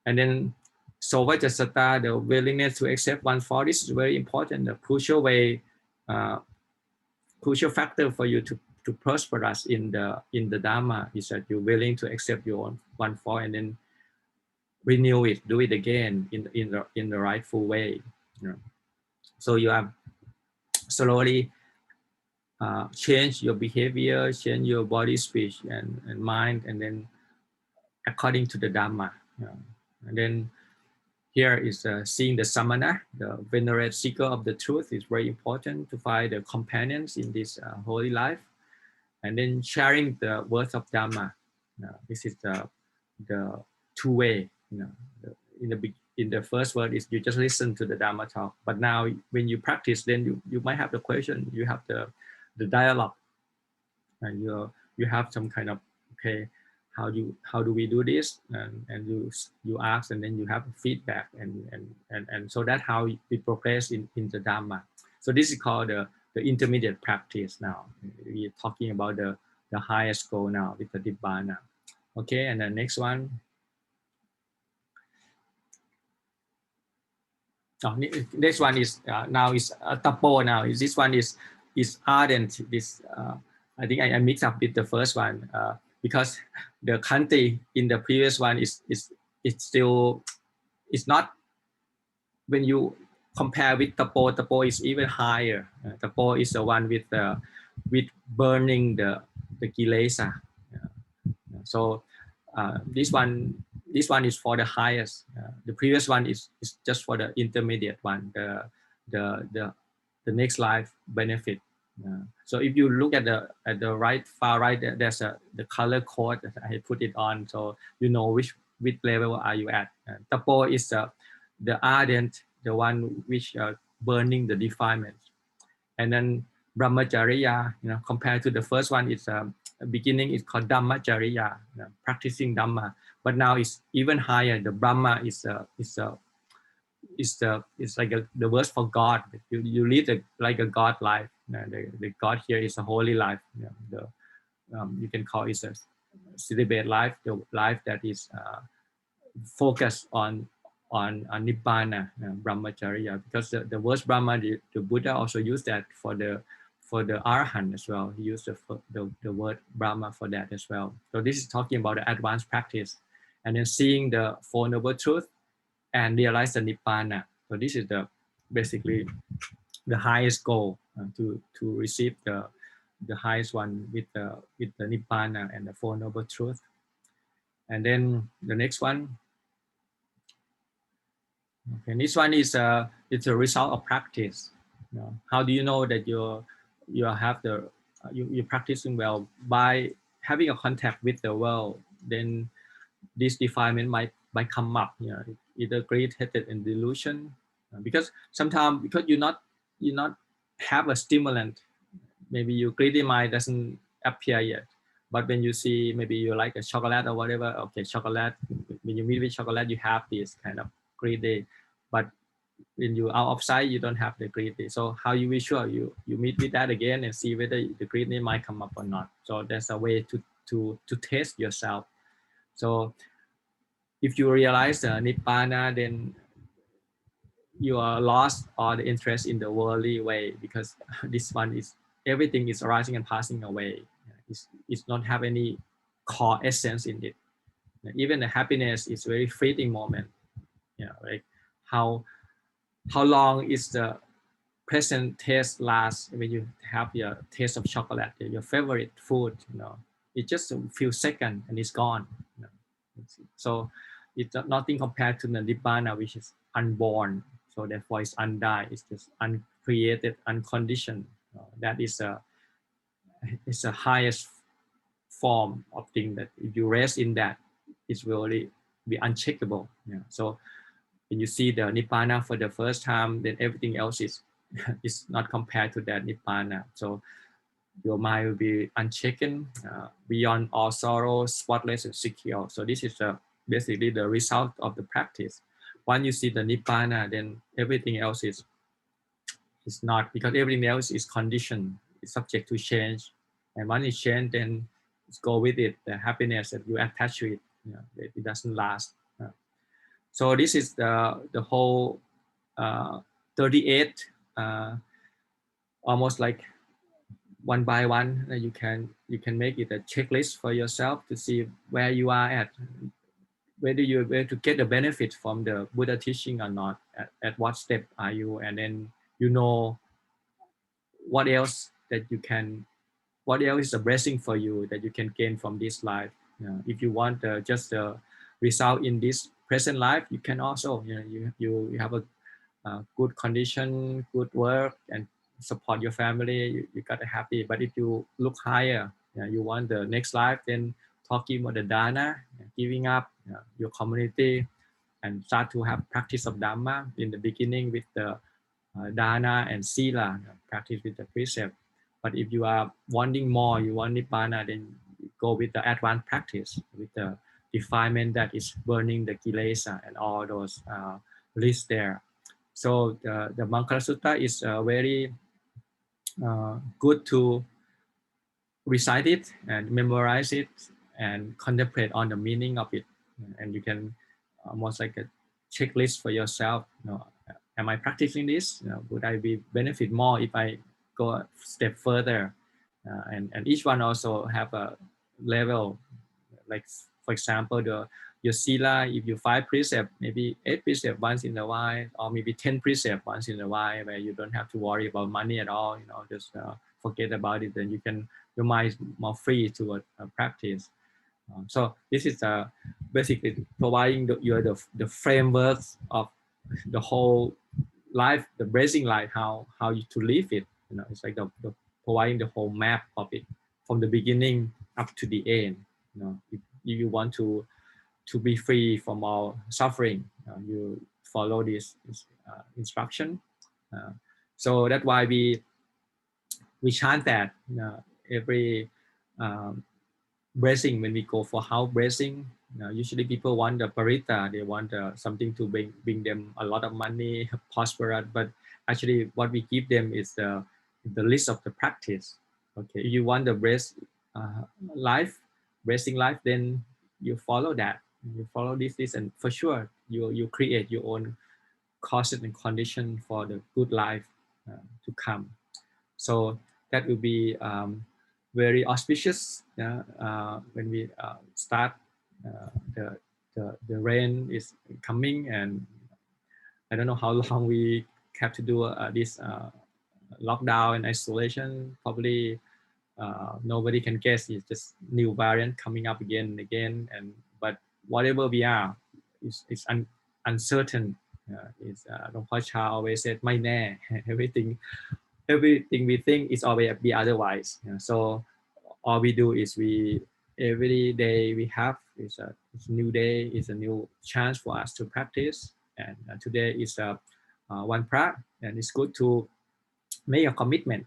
and then Sovajasata, the willingness to accept one fault. This is very important. The crucial way, crucial factor for you to prosper us in the Dhamma is that you're willing to accept your own one fault and then renew it, do it again in the rightful way. So you have slowly change your behavior, change your body, speech, and mind, and then according to the Dhamma. And then here is seeing the samana, the venerate seeker of the truth, is very important to find the companions in this holy life, and then sharing the words of Dhamma. This is the two-way. In the first word is you just listen to the Dhamma talk, but now when you practice, then you might have the question, you have the dialogue, and you have some kind of, okay, how do we do this, and you ask, and then you have feedback, and so that's how we progress in the Dhamma. So this is called the intermediate practice. Now we're talking about the highest goal now with the Nibbana. Okay, and the next one. Next one is now is tapo. Now this one is ardent. This I think I mixed up with the first one because the kanti in the previous one is still, it's not, when you compare with tapo. Tapo is even higher. Tapo is the one with burning the kilesa. So this one is for the highest. The previous one is just for the intermediate one. The next life benefit. So if you look at the right, far right, there's the color code that I put it on, so you know which level are you at. Tapo is the ardent, the one which burning the defilements. And then brahmacharya, compared to the first one, it's beginning is called dhammacharya, practicing dhamma. But now it's even higher. The brahma is like the word for God. You lead like a God life. The God here is a holy life. You can call it a celibate life, the life that is focused on nibbana, brahmacharya. Because the word brahma, the Buddha also used that for the arahant as well. He used the word brahma for that as well. So this is talking about the advanced practice, and then seeing the Four Noble Truths and realize the nibbana. So this is basically the highest goal, to receive the highest one with the nibbana and the Four Noble Truths. And then the next one. Okay, this one is it's a result of practice. How do you know that you're practicing well? By having a contact with the world, then this defilement might come up. Either greed, hatred, and delusion. Because sometimes you not have a stimulant, maybe your greedy mind doesn't appear yet. But when you see, maybe you like a chocolate or whatever, okay, chocolate. When you meet with chocolate, you have this kind of greedy. But when you out of sight, you don't have the greedy. So how you be sure you meet with that again and see whether the greedy might come up or not. So that's a way to test yourself. So if you realize the nibbana, then you are lost all the interest in the worldly way, because this one is everything is arising and passing away. It's not have any core essence in it. Even the happiness is very fleeting moment. Like how long is the present taste last when you have your taste of chocolate, your favorite food, it just a few seconds and it's gone. So it's nothing compared to the nibbana, which is unborn. So therefore it's undied, it's just uncreated, unconditioned. That is it's the highest form of thing that if you rest in that, it's really be uncheckable. So when you see the nibbana for the first time, then everything else is not compared to that nibbana. So your mind will be unshaken, beyond all sorrow, spotless and secure. So this is basically the result of the practice. Once you see the nibbana, then everything else is not, because everything else is conditioned, it's subject to change. And once it changes, then go with it. The happiness that you attach to it, it doesn't last. So this is the whole 38, almost like one by one. You can make it a checklist for yourself to see where you are at, whether you're able to get the benefit from the Buddha teaching or not. At what step are you, and then what else is a blessing for you that you can gain from this life. If you want just the result in this present life, you can also, you have a good condition, good work, and support your family, you got happy. But if you look higher, you want the next life, then talking about the dana, giving up your community, and start to have practice of Dhamma in the beginning with the dana and sila, practice with the precept. But if you are wanting more, you want nibbana, then go with the advanced practice with the defilement that is burning the kilesa and all those lists there. So the Mangala Sutta is very good to recite it and memorize it and contemplate on the meaning of it. And you can almost like a checklist for yourself. Am I practicing this? Would I be benefit more if I go a step further? And each one also have a level. Like for example, your sila, if you 5 precepts, maybe 8 precepts once in a while, or maybe 10 precepts once in a while, where you don't have to worry about money at all. Just forget about it. Then your mind is more free to practice. So this is basically providing the frameworks of the whole life, the blessing life, how you to live it. It's like the providing the whole map of it from the beginning up to the end. If you want to be free from all suffering, you follow this instruction. So that's why we chant that every blessing when we go for house blessing. Usually people want the parita, they want something to bring them a lot of money, prosperous, but actually what we give them is the list of the practice. Okay, if you want the blessing life, then you follow that. You follow this, and for sure you create your own causes and condition for the good life to come. So that will be very auspicious when we start. The rain is coming, and I don't know how long we have to do this lockdown and isolation. Probably nobody can guess. It's just new variant coming up again and again. But whatever we are, it's uncertain. Long Pao Cha always said, "Mai ne." Everything we think is always be otherwise. So all we do is every day we have it's a new day, it's a new chance for us to practice. And today is one pra, and it's good to make a commitment.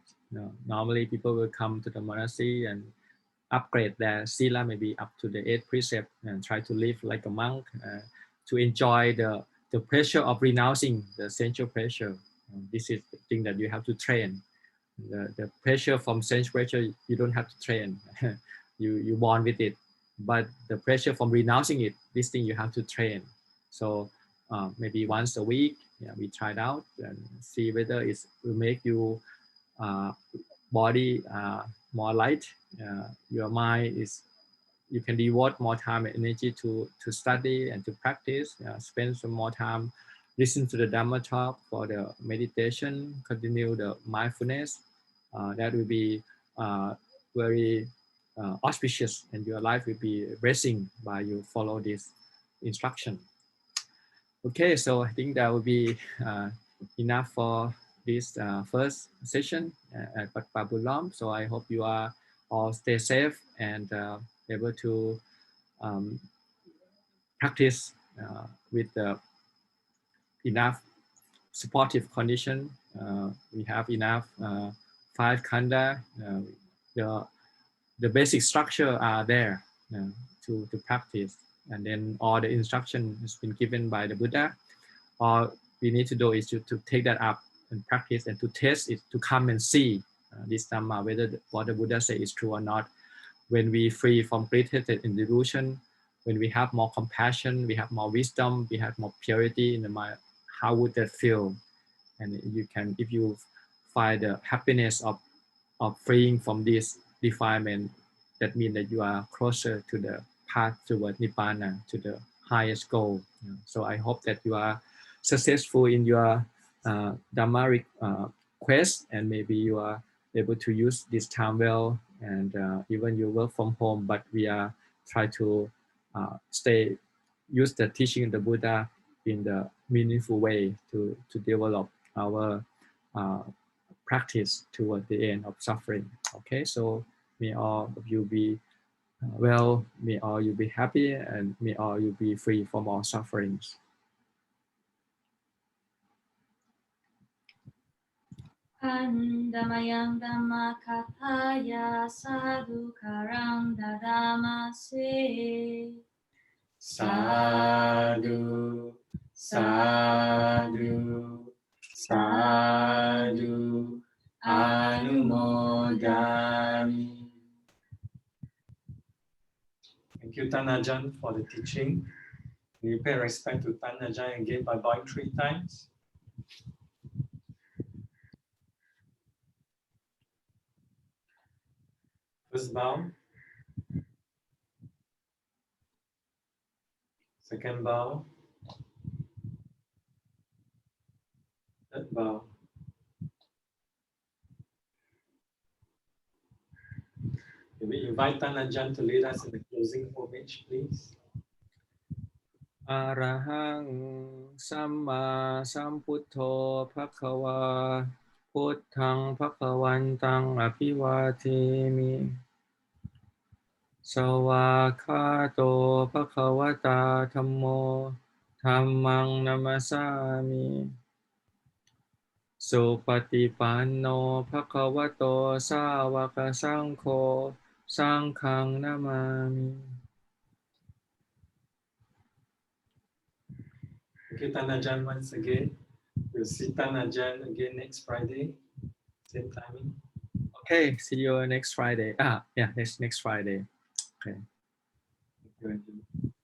Normally people will come to the monastery and upgrade their sila, maybe up to the 8th precept, and try to live like a monk to enjoy the pressure of renouncing the sensual pressure. This is the thing that you have to train. The pressure from sense pressure, you don't have to train. you born with it. But the pressure from renouncing it, this thing you have to train. So maybe once a week, we try it out and see whether it will make you body more light. Your mind is, you can devote more time and energy to study and to practice. Spend some more time, listen to the Dhamma talk for the meditation, continue the mindfulness. That will be very auspicious, and your life will be blessing by you follow this instruction. Okay, so I think that will be enough for this first session at Wat Pa Bulam. So I hope you are all stay safe and able to practice with enough supportive condition. We have enough 5 khanda. The basic structure are there to practice, and then all the instruction has been given by the Buddha. All we need to do is to take that up and practice, and to test it, to come and see this Dhamma, whether what the Buddha say is true or not. When we free from greed-hatred and delusion, when we have more compassion, we have more wisdom, we have more purity in the mind, how would that feel? And you can, if you find the happiness of freeing from this defilement, that means that you are closer to the path toward Nibbana, to the highest goal. So I hope that you are successful in your Dhamma quest, and maybe you are able to use this time well, and even you work from home, but we are try to use the teaching of the Buddha in the meaningful way to develop our practice toward the end of suffering. Okay, so may all of you be well, may all you be happy, and may all you be free from all sufferings. Andamayang Dhamma Kathaya Sadhu Karang Dadamase. Sadhu, sadhu, sadhu, anumodami. Thank you, Tan Ajahn, for the teaching. We pay respect to Tan Ajahn again by bowing 3 times. First bow. Second bow. Third bow. We invite Tan Ajahn to lead us in the closing homage, please. Arahang Samma Sambuddho Bhagava พุทธังภคะวันตังอภิวาเทมิสวากขาโตภควตาธัมโมธัมมังนัมมสสามิสุปฏิปันโนภควโตสาวกสังโฆสังฆังนามามิ Okay, Tan Ajahn once again. We'll see Tan Ajahn again next Friday, same timing. Okay, see you next Friday. Yeah, next Friday. Okay. Thank you, Ajahn.